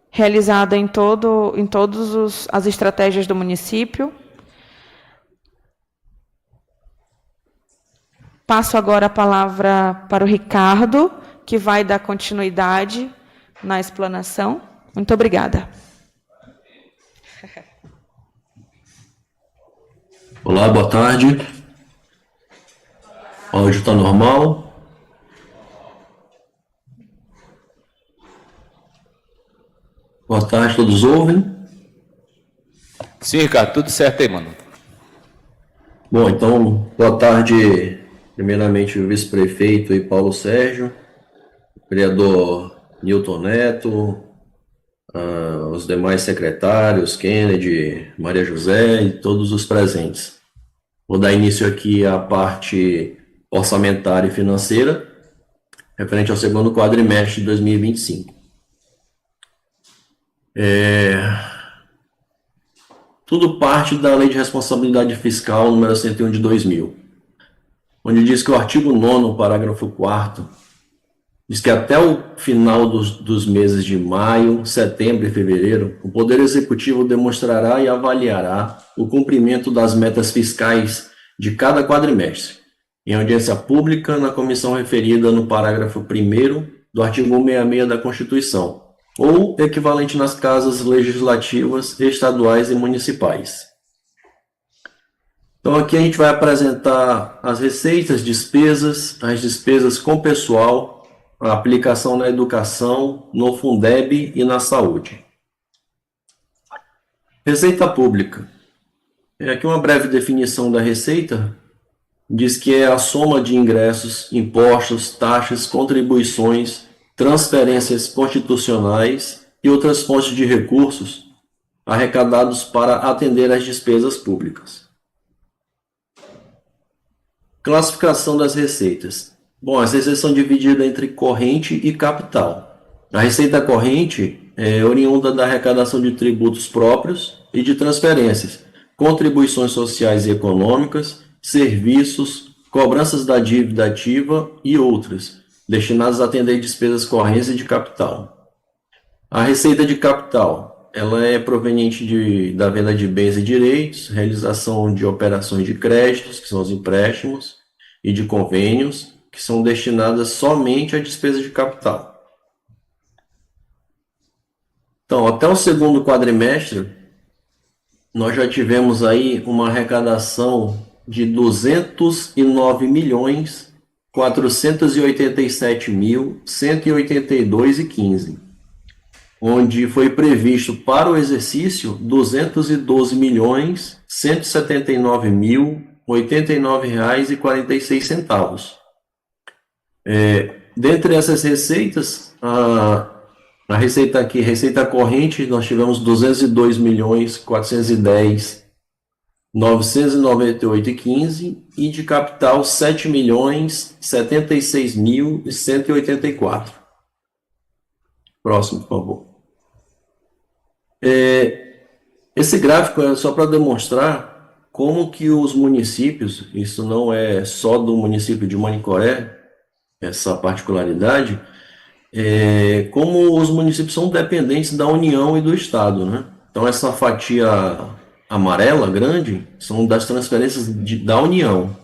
realizada em todas as estratégias do município. Passo agora a palavra para o Ricardo, que vai dar continuidade na explanação. Muito obrigada. Olá, boa tarde. O áudio está normal? Boa tarde, todos ouvem? Sim, Ricardo, tudo certo aí, mano. Bom, então, boa tarde, primeiramente, o vice-prefeito e Paulo Sérgio, o vereador Nilton Neto, os demais secretários, Kennedy, Maria José e todos os presentes. Vou dar início aqui à parte orçamentária e financeira, referente ao segundo quadrimestre de 2025. Tudo parte da Lei de Responsabilidade Fiscal número 101 de 2000, onde diz que o artigo 9º, parágrafo 4º, diz que até o final dos meses de maio, setembro e fevereiro, o Poder Executivo demonstrará e avaliará o cumprimento das metas fiscais de cada quadrimestre, em audiência pública na comissão referida no parágrafo 1º do artigo 166 da Constituição, ou equivalente nas casas legislativas estaduais e municipais. Então aqui a gente vai apresentar as receitas, despesas, as despesas com pessoal, a aplicação na educação, no Fundeb e na saúde. Receita pública. Aqui uma breve definição da receita. Diz que é a soma de ingressos, impostos, taxas, contribuições, transferências constitucionais e outras fontes de recursos arrecadados para atender às despesas públicas. Classificação das receitas. Bom, as receitas são divididas entre corrente e capital. A receita corrente é oriunda da arrecadação de tributos próprios e de transferências, contribuições sociais e econômicas, serviços, cobranças da dívida ativa e outras, destinadas a atender despesas correntes e de capital. A receita de capital, ela é proveniente da venda de bens e direitos, realização de operações de créditos, que são os empréstimos, e de convênios, que são destinadas somente à despesa de capital. Então, até o segundo quadrimestre, nós já tivemos aí uma arrecadação de 209.487.182,15, onde foi previsto para o exercício 212.179.089,46. Dentre essas receitas, a receita aqui, receita corrente, nós tivemos 202.410.998,15 e de capital 7.076.184. Próximo, por favor. Esse gráfico é só para demonstrar como que os municípios, isso não é só do município de Manicoré, essa particularidade, como os municípios são dependentes da União e do Estado, né? Então, essa fatia amarela, grande, são das transferências da União.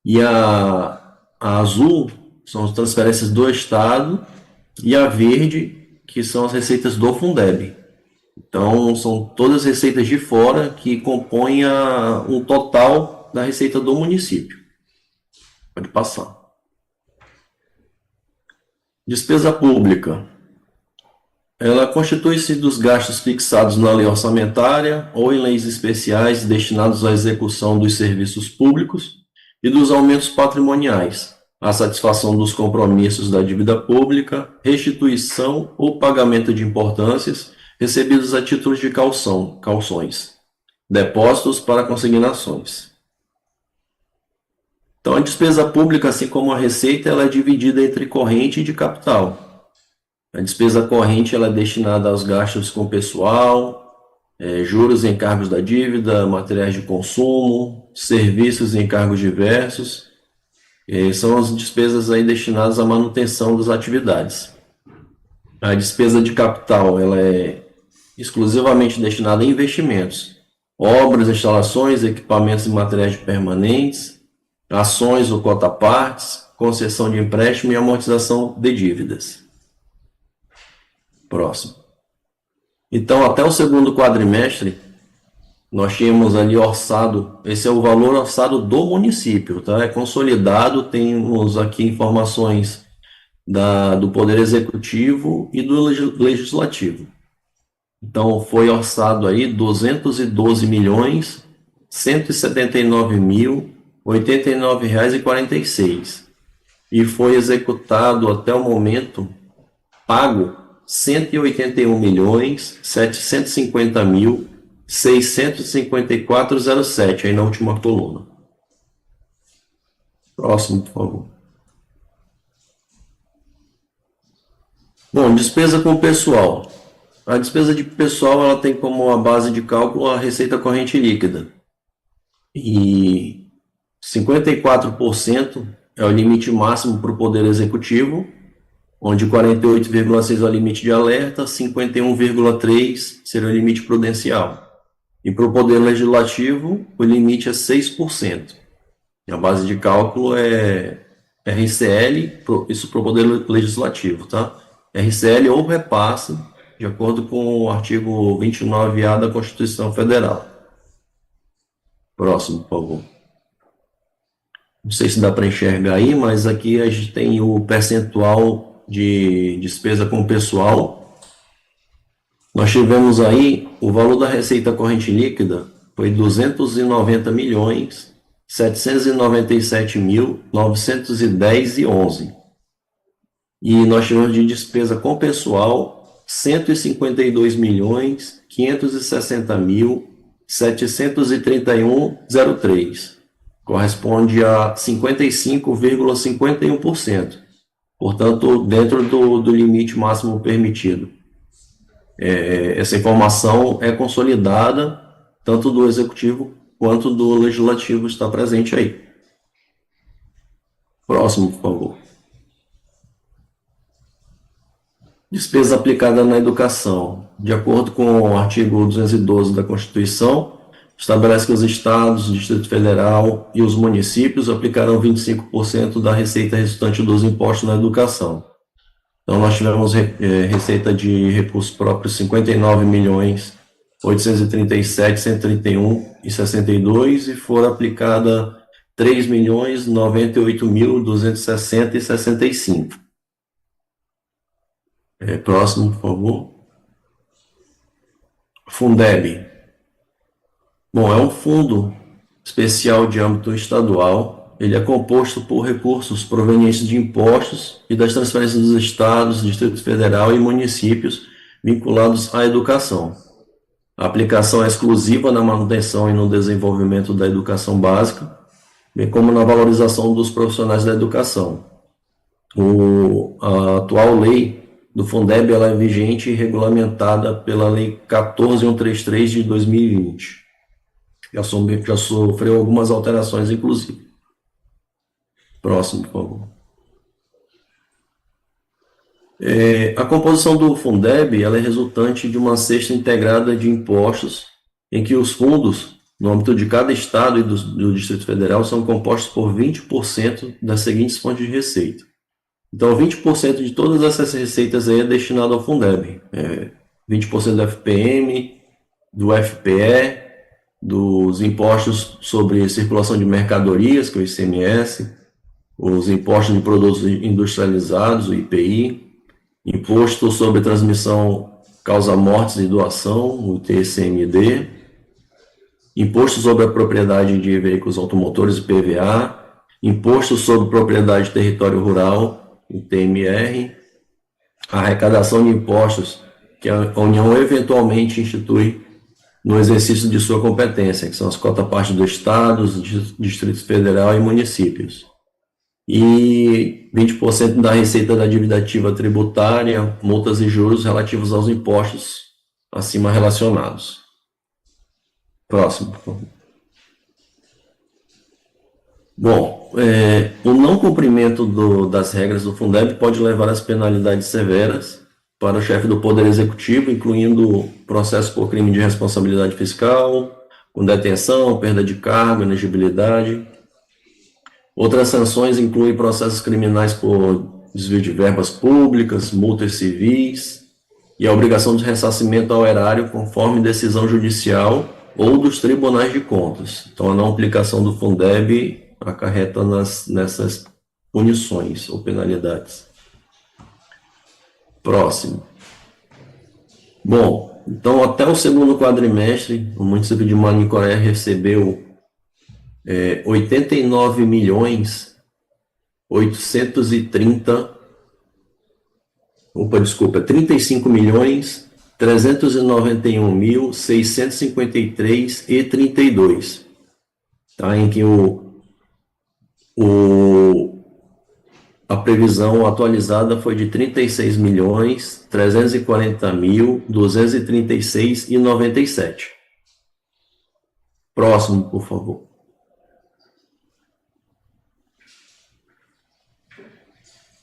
E a azul são as transferências do Estado e a verde, que são as receitas do Fundeb. Então, são todas as receitas de fora que compõem um total da receita do município. Pode passar. Despesa pública. Ela constitui-se dos gastos fixados na lei orçamentária ou em leis especiais destinados à execução dos serviços públicos e dos aumentos patrimoniais, a satisfação dos compromissos da dívida pública, restituição ou pagamento de importâncias recebidos a título de calções, depósitos para consignações. Então, a despesa pública, assim como a receita, ela é dividida entre corrente e de capital. A despesa corrente ela é destinada aos gastos com pessoal, juros e encargos da dívida, materiais de consumo, serviços e encargos diversos. São as despesas aí destinadas à manutenção das atividades. A despesa de capital ela é exclusivamente destinada a investimentos, obras, instalações, equipamentos e materiais permanentes, ações ou cota-partes, concessão de empréstimo e amortização de dívidas. Próximo. Então, até o segundo quadrimestre, nós tínhamos ali orçado, esse é o valor orçado do município, tá? É consolidado, temos aqui informações do Poder Executivo e do Legislativo. Então, foi orçado aí 212.179.089,46 reais. E foi executado até o momento, pago 181.750.654,07 aí na última coluna. Próximo, por favor. Bom, despesa com pessoal. A despesa de pessoal ela tem como a base de cálculo a receita corrente líquida. E 54% é o limite máximo para o Poder Executivo, onde 48,6% é o limite de alerta, 51,3% seria o limite prudencial. E para o Poder Legislativo, o limite é 6%. E a base de cálculo é RCL, isso para o Poder Legislativo, tá? RCL ou repasse, de acordo com o artigo 29A da Constituição Federal. Próximo, por favor. Não sei se dá para enxergar aí, mas aqui a gente tem o percentual de despesa com pessoal. Nós tivemos aí o valor da receita corrente líquida foi 290.797.910,11. E nós tivemos de despesa com pessoal 152.560.731,03. Corresponde a 55,51%. Portanto, dentro do limite máximo permitido. Essa informação é consolidada, tanto do Executivo quanto do Legislativo está presente aí. Próximo, por favor. Despesa aplicada na educação. De acordo com o artigo 212 da Constituição, estabelece que os estados, o Distrito Federal e os municípios aplicarão 25% da receita resultante dos impostos na educação. Então, nós tivemos receita de recursos próprios 59.837.131,62 e foram aplicadas 3.098.260,65. Próximo, por favor. Fundeb. Bom, é um fundo especial de âmbito estadual. Ele é composto por recursos provenientes de impostos e das transferências dos estados, Distrito Federal e municípios vinculados à educação. A aplicação é exclusiva na manutenção e no desenvolvimento da educação básica, bem como na valorização dos profissionais da educação. A atual lei do Fundeb ela é vigente e regulamentada pela Lei 14.133 de 2020. Já sofreu algumas alterações, inclusive. Próximo, por favor. A composição do Fundeb ela é resultante de uma cesta integrada de impostos, em que os fundos, no âmbito de cada estado e do Distrito Federal, são compostos por 20% das seguintes fontes de receita. Então, 20% de todas essas receitas aí é destinado ao Fundeb. 20% do FPM, do FPE, dos impostos sobre circulação de mercadorias, que é o ICMS, os impostos de produtos industrializados, o IPI, imposto sobre transmissão causa-mortes e doação, o TCMD, imposto sobre a propriedade de veículos automotores, o PVA, imposto sobre propriedade de território rural, o TMR, a arrecadação de impostos que a União eventualmente institui no exercício de sua competência, que são as cotas-parte do Estado, os Distritos Federal e municípios. E 20% da receita da dívida ativa tributária, multas e juros relativos aos impostos acima relacionados. Próximo, por favor. Bom, o não cumprimento das regras do Fundeb pode levar às penalidades severas para o chefe do Poder Executivo, incluindo processo por crime de responsabilidade fiscal, com detenção, perda de cargo, inegibilidade. Outras sanções incluem processos criminais por desvio de verbas públicas, multas civis e a obrigação de ressarcimento ao erário conforme decisão judicial ou dos tribunais de contas. Então, a não aplicação do Fundeb acarreta nessas punições ou penalidades. Próximo. Bom, então até o segundo quadrimestre, o município de Manicoré recebeu 35.653.653,32, tá? Em que a previsão atualizada foi de 36.340.236,97. Próximo, por favor.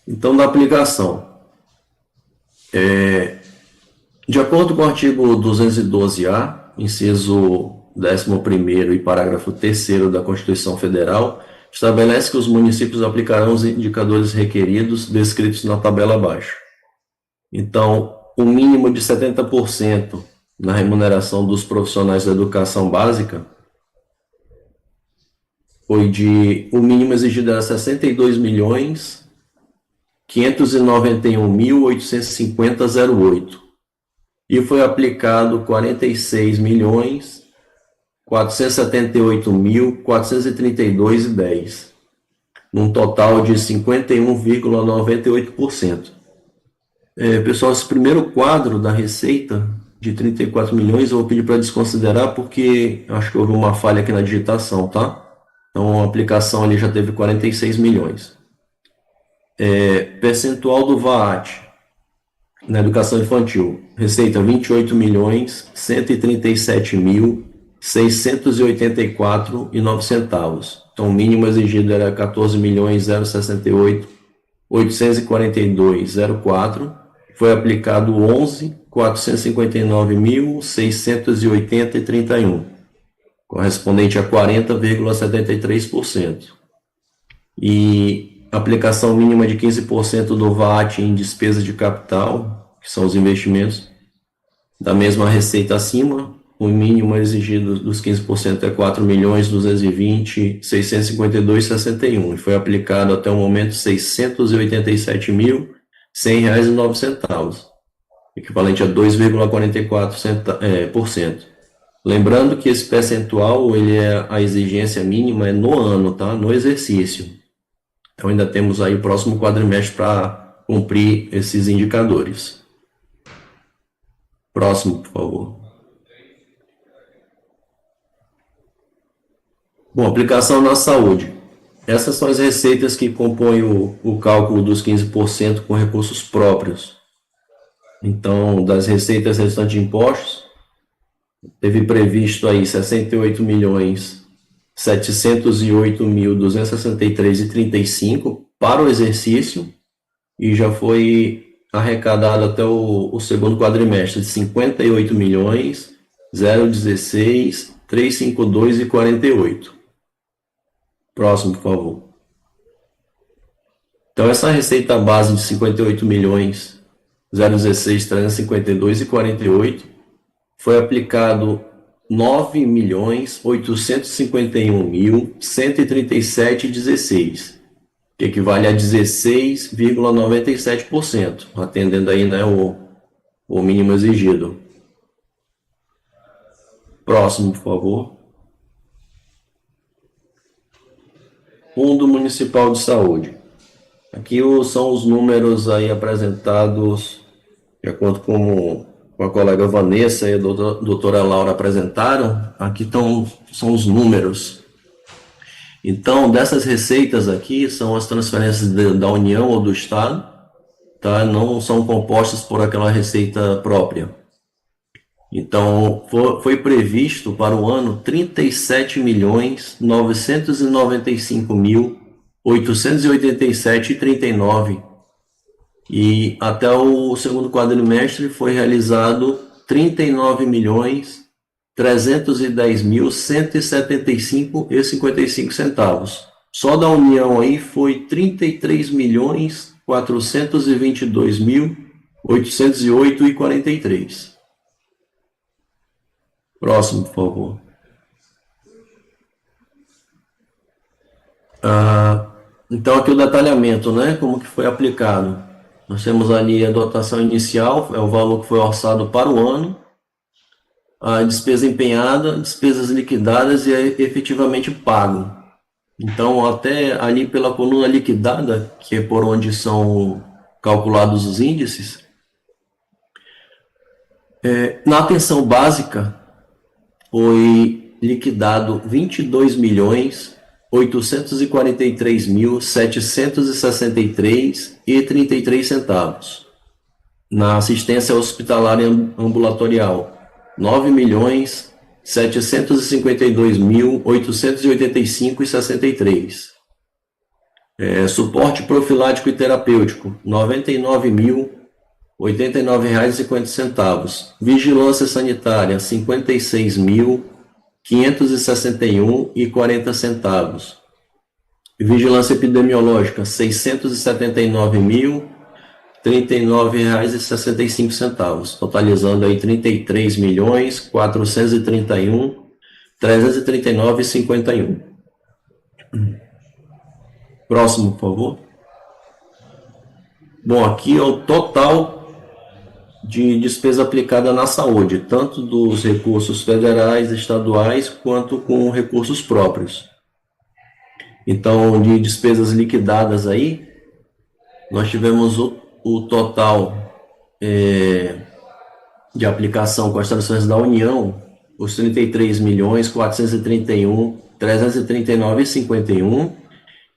Então, da aplicação. De acordo com o artigo 212-A, inciso 11º e parágrafo 3º da Constituição Federal, estabelece que os municípios aplicarão os indicadores requeridos descritos na tabela abaixo. Então, o mínimo de 70% na remuneração dos profissionais da educação básica foi o mínimo exigido era 62.591.850,08 e foi aplicado 46.478.432,10, num total de 51,98%. Pessoal, esse primeiro quadro da receita de 34 milhões eu vou pedir para desconsiderar porque acho que houve uma falha aqui na digitação, tá? Então a aplicação ali já teve 46 milhões. Percentual do VAT na educação infantil, receita 28.137.684,09. Então, o mínimo exigido era 14.068.842,04. Foi aplicado 11.459.680,31, correspondente a 40,73%. E aplicação mínima de 15% do VAT em despesas de capital, que são os investimentos, da mesma receita acima, o mínimo exigido dos 15% é 4.220.652,61 e foi aplicado até o momento R$ 687.100,09, equivalente a 2,44%. Lembrando que esse percentual, a exigência mínima é no ano, tá? No exercício. Então ainda temos aí o próximo quadrimestre para cumprir esses indicadores. Próximo, por favor. Bom, aplicação na saúde. Essas são as receitas que compõem o cálculo dos 15% com recursos próprios. Então, das receitas restantes de impostos, teve previsto aí 68.708.263,35 para o exercício e já foi arrecadado até o segundo quadrimestre de 58.016.352,48. Próximo, por favor. Então, essa receita base de 58.016.352,48 foi aplicado 9.851.137,16 que equivale a 16,97%, atendendo aí, né, o mínimo exigido. Próximo, por favor. Fundo Municipal de Saúde. Aqui são os números aí apresentados, de acordo com a colega Vanessa e a doutora Laura apresentaram. Aqui são os números. Então, dessas receitas aqui, são as transferências da União ou do Estado, tá? Não são compostas por aquela receita própria. Então, foi previsto para o ano 37.995.887,39 e até o segundo quadrimestre foi realizado 39.310.175,55 centavos. Só da União aí foi 33.422.808,43. Próximo, por favor. Então, aqui o detalhamento, né? Como que foi aplicado. Nós temos ali a dotação inicial, é o valor que foi orçado para o ano, a despesa empenhada, despesas liquidadas e efetivamente pago. Então, até ali pela coluna liquidada, que é por onde são calculados os índices, na atenção básica, foi liquidado 22.843.763,33 centavos. Na assistência hospitalar ambulatorial, 9.752.885,63. Suporte profilático e terapêutico, R$ 99.089,50. Vigilância sanitária, R$ 56.561,40. Vigilância epidemiológica, R$ 679.039,65, totalizando aí R$ 33.431.339,51. Próximo, por favor. Bom, aqui é o total de despesa aplicada na saúde, tanto dos recursos federais, estaduais, quanto com recursos próprios. Então, de despesas liquidadas aí, nós tivemos o total de aplicação com as transferências da União, os 33.431.339,51,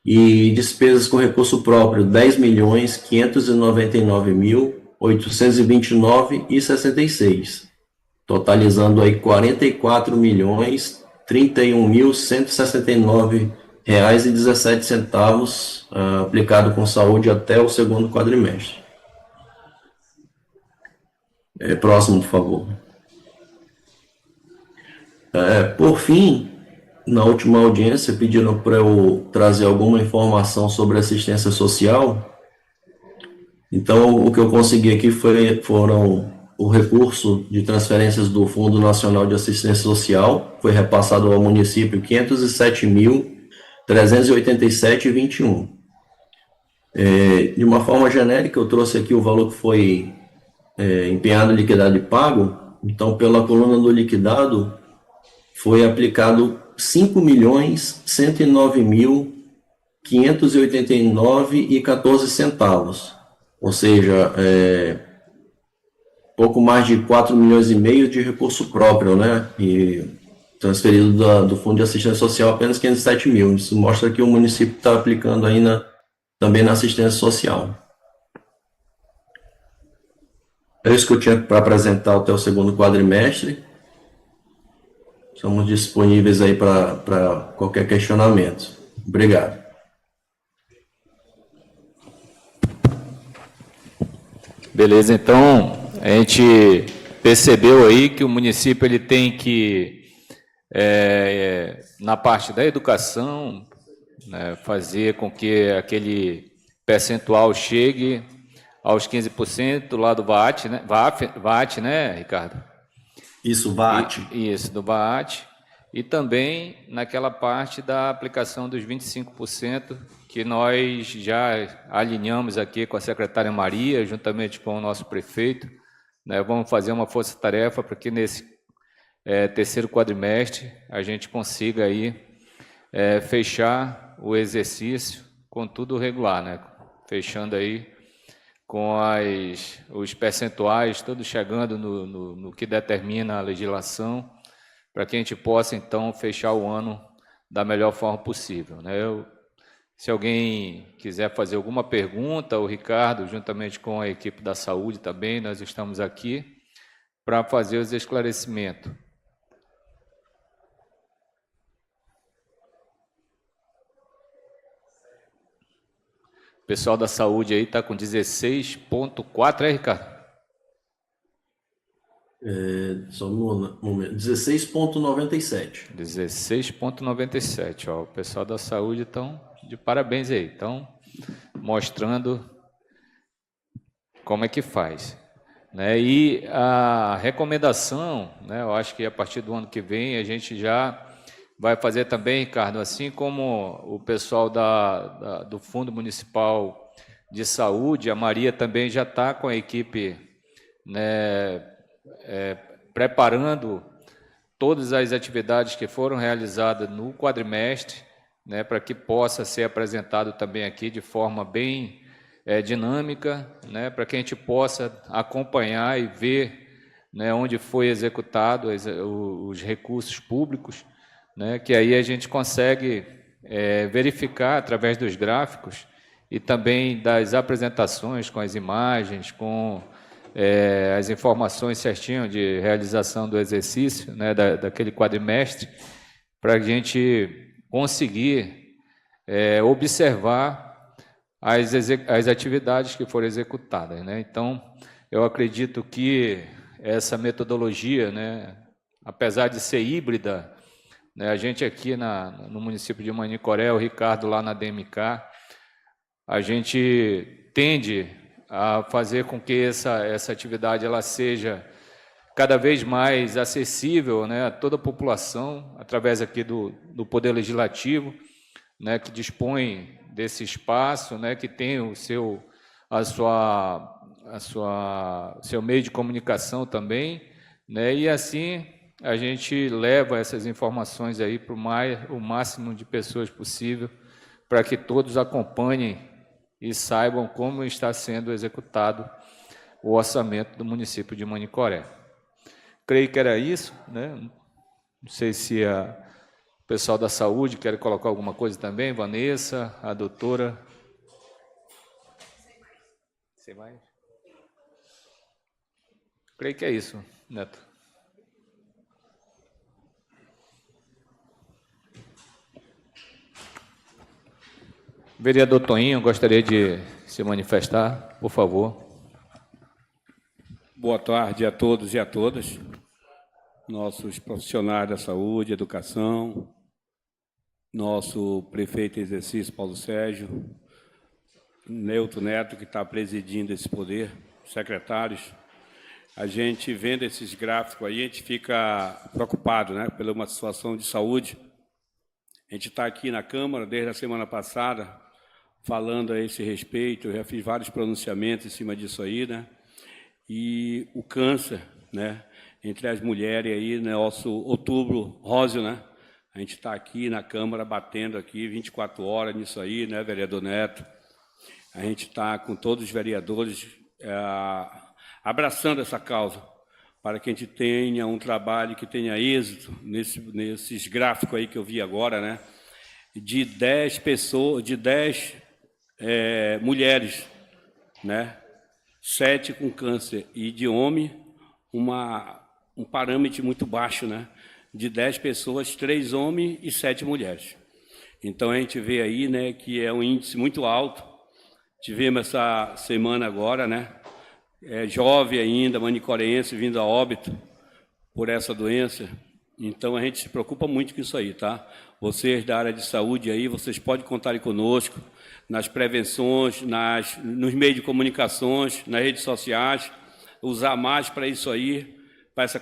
e despesas com recurso próprio, 10.599.829,66, totalizando aí R$ 44.031.169,17, aplicado com saúde até o segundo quadrimestre. Próximo, por favor. Por fim, na última audiência, pediram para eu trazer alguma informação sobre assistência social. Então, o que eu consegui aqui foram o recurso de transferências do Fundo Nacional de Assistência Social, foi repassado ao município R$ 507.387,21. De uma forma genérica, eu trouxe aqui o valor que foi empenhado, liquidado e pago. Então, pela coluna do liquidado, foi aplicado R$ 5.109.589,14, ou seja, pouco mais de 4,5 milhões de recurso próprio, né? E transferido do Fundo de Assistência Social apenas 507 mil. Isso mostra que o município está aplicando aí também na assistência social. É isso que eu tinha para apresentar até o segundo quadrimestre. Estamos disponíveis aí para qualquer questionamento. Obrigado. Beleza, então a gente percebeu aí que o município ele tem que, na parte da educação, né, fazer com que aquele percentual chegue aos 15% lá do VAT, né? VAT, né, Ricardo? Isso, VAT. Isso, do VAT. E também naquela parte da aplicação dos 25%, que nós já alinhamos aqui com a secretária Maria, juntamente com o nosso prefeito, né, vamos fazer uma força-tarefa para que nesse terceiro quadrimestre a gente consiga aí fechar o exercício com tudo regular, né, fechando aí com os percentuais todos chegando no que determina a legislação, para que a gente possa, então, fechar o ano da melhor forma possível, né? Se alguém quiser fazer alguma pergunta, o Ricardo, juntamente com a equipe da saúde também, nós estamos aqui para fazer os esclarecimentos. O pessoal da saúde aí está com 16,4, Ricardo? Só um momento. 16,97. 16,97. O pessoal da saúde estão de parabéns aí. Estão mostrando como é que faz. Né? E a recomendação, né, eu acho que a partir do ano que vem a gente já vai fazer também, Ricardo, assim como o pessoal do Fundo Municipal de Saúde, a Maria também já está com a equipe, né, preparando todas as atividades que foram realizadas no quadrimestre, né, para que possa ser apresentado também aqui de forma bem dinâmica, né, para que a gente possa acompanhar e ver, né, onde foi executado os recursos públicos, né, que aí a gente consegue verificar através dos gráficos e também das apresentações com as imagens, com as informações certinho de realização do exercício, né, daquele quadrimestre, para a gente conseguir observar as atividades que foram executadas, né? Então, eu acredito que essa metodologia, né, apesar de ser híbrida, né, a gente aqui no município de Manicoré, o Ricardo lá na DMK, a gente tende a fazer com que essa atividade ela seja cada vez mais acessível, né, a toda a população, através aqui do Poder Legislativo, né, que dispõe desse espaço, né, que tem o seu meio de comunicação também, né, e assim a gente leva essas informações aí para o máximo de pessoas possível, para que todos acompanhem e saibam como está sendo executado o orçamento do município de Manicoré. Creio que era isso, né? Não sei se o pessoal da saúde quer colocar alguma coisa também, Vanessa, a doutora. Sei mais? Creio que é isso, Neto. Vereador Toninho, gostaria de se manifestar, por favor. Boa tarde a todos e a todas, nossos profissionais da saúde, educação, nosso prefeito em exercício, Paulo Sérgio, Neuto Neto, que está presidindo esse poder, secretários. A gente vendo esses gráficos aí, a gente fica preocupado, né, pela uma situação de saúde. A gente está aqui na Câmara desde a semana passada, falando a esse respeito, eu já fiz vários pronunciamentos em cima disso aí, né? E o câncer, né, entre as mulheres aí, né, nosso outubro róseo, né? A gente está aqui na Câmara batendo aqui 24 horas nisso aí, né, vereador Neto? A gente está com todos os vereadores abraçando essa causa, para que a gente tenha um trabalho que tenha êxito nesses gráficos aí que eu vi agora, né? De 10 pessoas, de 10 mulheres, né? 7 com câncer, e de homem um parâmetro muito baixo, né? De 10 pessoas, 3 homens e 7 mulheres. Então a gente vê aí, né, que é um índice muito alto. Tivemos essa semana agora, né? Jovem ainda, manicorense, vindo a óbito por essa doença. Então a gente se preocupa muito com isso aí, tá? Vocês da área de saúde aí, vocês podem contar conosco nas prevenções, nos meios de comunicações, nas redes sociais, usar mais para isso aí, para essa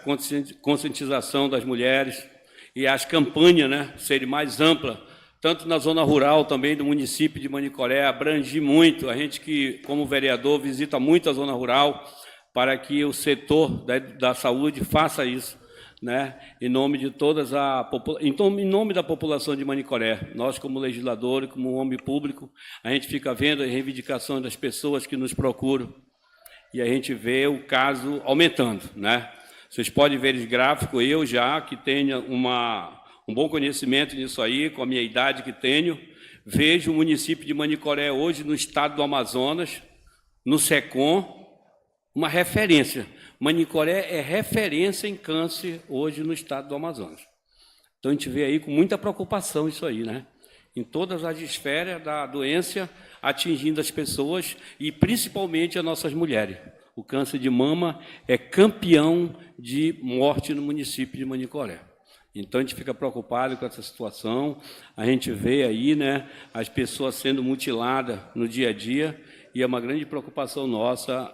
conscientização das mulheres, e as campanhas, né, serem mais amplas, tanto na zona rural também do município de Manicoré, abrange muito, a gente que, como vereador, visita muito a zona rural, para que o setor da saúde faça isso, né? Em nome de todas em nome da população de Manicoré. Nós, como legislador e como homem público, a gente fica vendo a reivindicação das pessoas que nos procuram e a gente vê o caso aumentando, né? Vocês podem ver esse gráfico, eu já que tenho um bom conhecimento nisso aí, com a minha idade que tenho, vejo o município de Manicoré hoje no estado do Amazonas, no SECOM, uma referência. Manicoré é referência em câncer hoje no estado do Amazonas. Então, a gente vê aí com muita preocupação isso aí, né? Em todas as esferas da doença, atingindo as pessoas e principalmente as nossas mulheres. O câncer de mama é campeão de morte no município de Manicoré. Então, a gente fica preocupado com essa situação, a gente vê aí, né, as pessoas sendo mutiladas no dia a dia, e é uma grande preocupação nossa,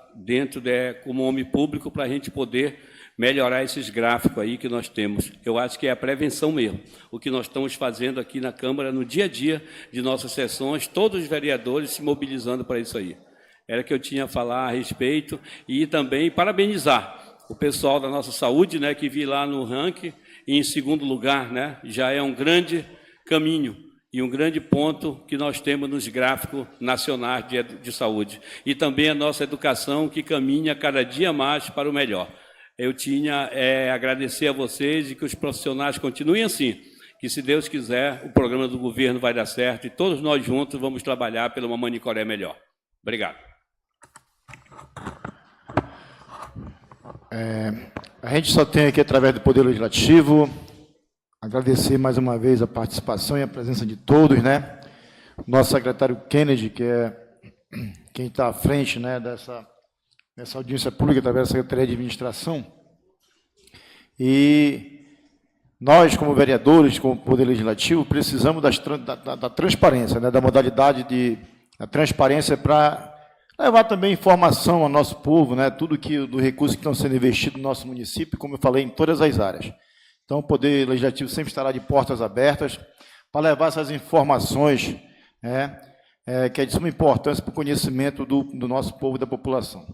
como homem público, para a gente poder melhorar esses gráficos aí que nós temos. Eu acho que é a prevenção mesmo, o que nós estamos fazendo aqui na Câmara, no dia a dia de nossas sessões, todos os vereadores se mobilizando para isso aí. Era que eu tinha a falar a respeito, e também parabenizar o pessoal da nossa saúde, né, que vi lá no ranking, em segundo lugar, né, já é um grande caminho e um grande ponto que nós temos nos gráficos nacionais de saúde. E também a nossa educação que caminha cada dia mais para o melhor. Eu tinha agradecer a vocês e que os profissionais continuem assim, que se Deus quiser, o programa do governo vai dar certo e todos nós juntos vamos trabalhar pela uma Manicoré melhor. Obrigado. A gente só tem aqui, através do Poder Legislativo, agradecer mais uma vez a participação e a presença de todos, né? Nosso secretário Kennedy, que é quem está à frente, né, dessa audiência pública, através da Secretaria de Administração. E nós, como vereadores, como Poder Legislativo, precisamos da transparência, né, da modalidade da transparência para levar também informação ao nosso povo, né, tudo do recurso que estão sendo investido no nosso município, como eu falei, em todas as áreas. Então, o Poder Legislativo sempre estará de portas abertas para levar essas informações, né, que é de suma importância para o conhecimento do nosso povo e da população.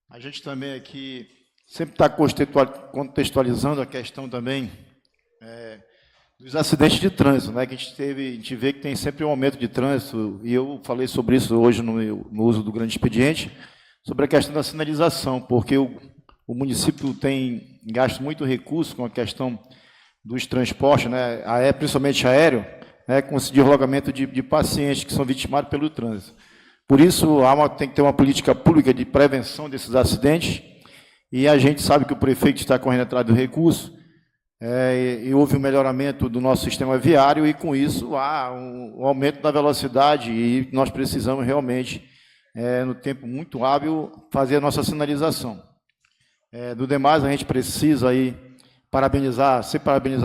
A gente também aqui sempre está contextualizando a questão também dos acidentes de trânsito, né, que a gente vê que tem sempre um aumento de trânsito, e eu falei sobre isso hoje no uso do grande expediente, sobre a questão da sinalização, porque o município tem gasto muito recurso com a questão dos transportes, né, principalmente aéreo, né, com esse deslocamento de pacientes que são vitimados pelo trânsito. Por isso, tem que ter uma política pública de prevenção desses acidentes, e a gente sabe que o prefeito está correndo atrás do recurso, e houve um melhoramento do nosso sistema viário, e com isso há um aumento da velocidade, e nós precisamos realmente, no tempo muito hábil, fazer a nossa sinalização. Do demais, a gente precisa aí parabenizar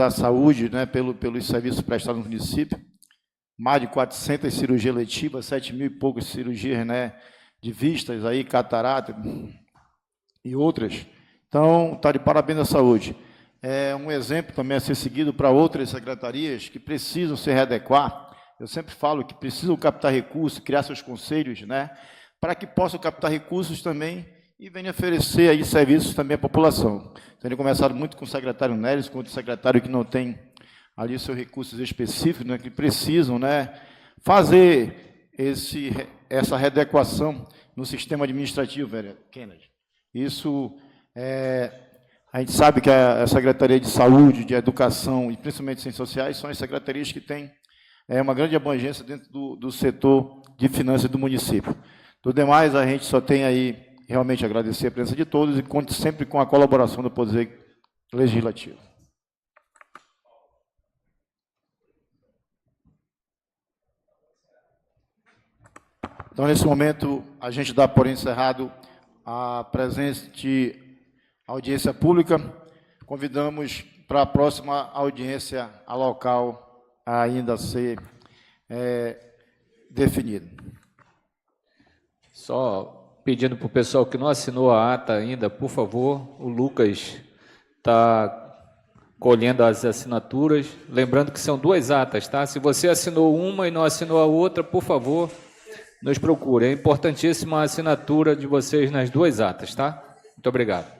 a saúde, né, pelos serviços prestados no município, mais de 400 cirurgias letivas, 7 mil e poucas cirurgias, né, de vistas, aí, catarata e outras. Então, está de parabéns à saúde. É um exemplo também a ser seguido para outras secretarias que precisam se readequar. Eu sempre falo que precisam captar recursos, criar seus conselhos, né, para que possam captar recursos também e venha oferecer aí serviços também à população. Tenho conversado muito com o secretário Nélis, com outro secretário que não tem ali os seus recursos específicos, né, que precisam, né, fazer essa readequação no sistema administrativo, vereador Kennedy. Isso, a gente sabe que a Secretaria de Saúde, de Educação e principalmente Ciências Sociais são as secretarias que têm uma grande abrangência dentro do setor de finanças do município. Do demais, a gente só tem aí realmente agradecer a presença de todos e conte sempre com a colaboração do Poder Legislativo. Então, nesse momento, a gente dá por encerrado a presente audiência pública. Convidamos para a próxima audiência a local ainda a ser definido. Só pedindo para o pessoal que não assinou a ata ainda, por favor, o Lucas está colhendo as assinaturas. Lembrando que são 2 atas, tá? Se você assinou uma e não assinou a outra, por favor, nos procure. É importantíssima a assinatura de vocês nas 2 atas, tá? Muito obrigado.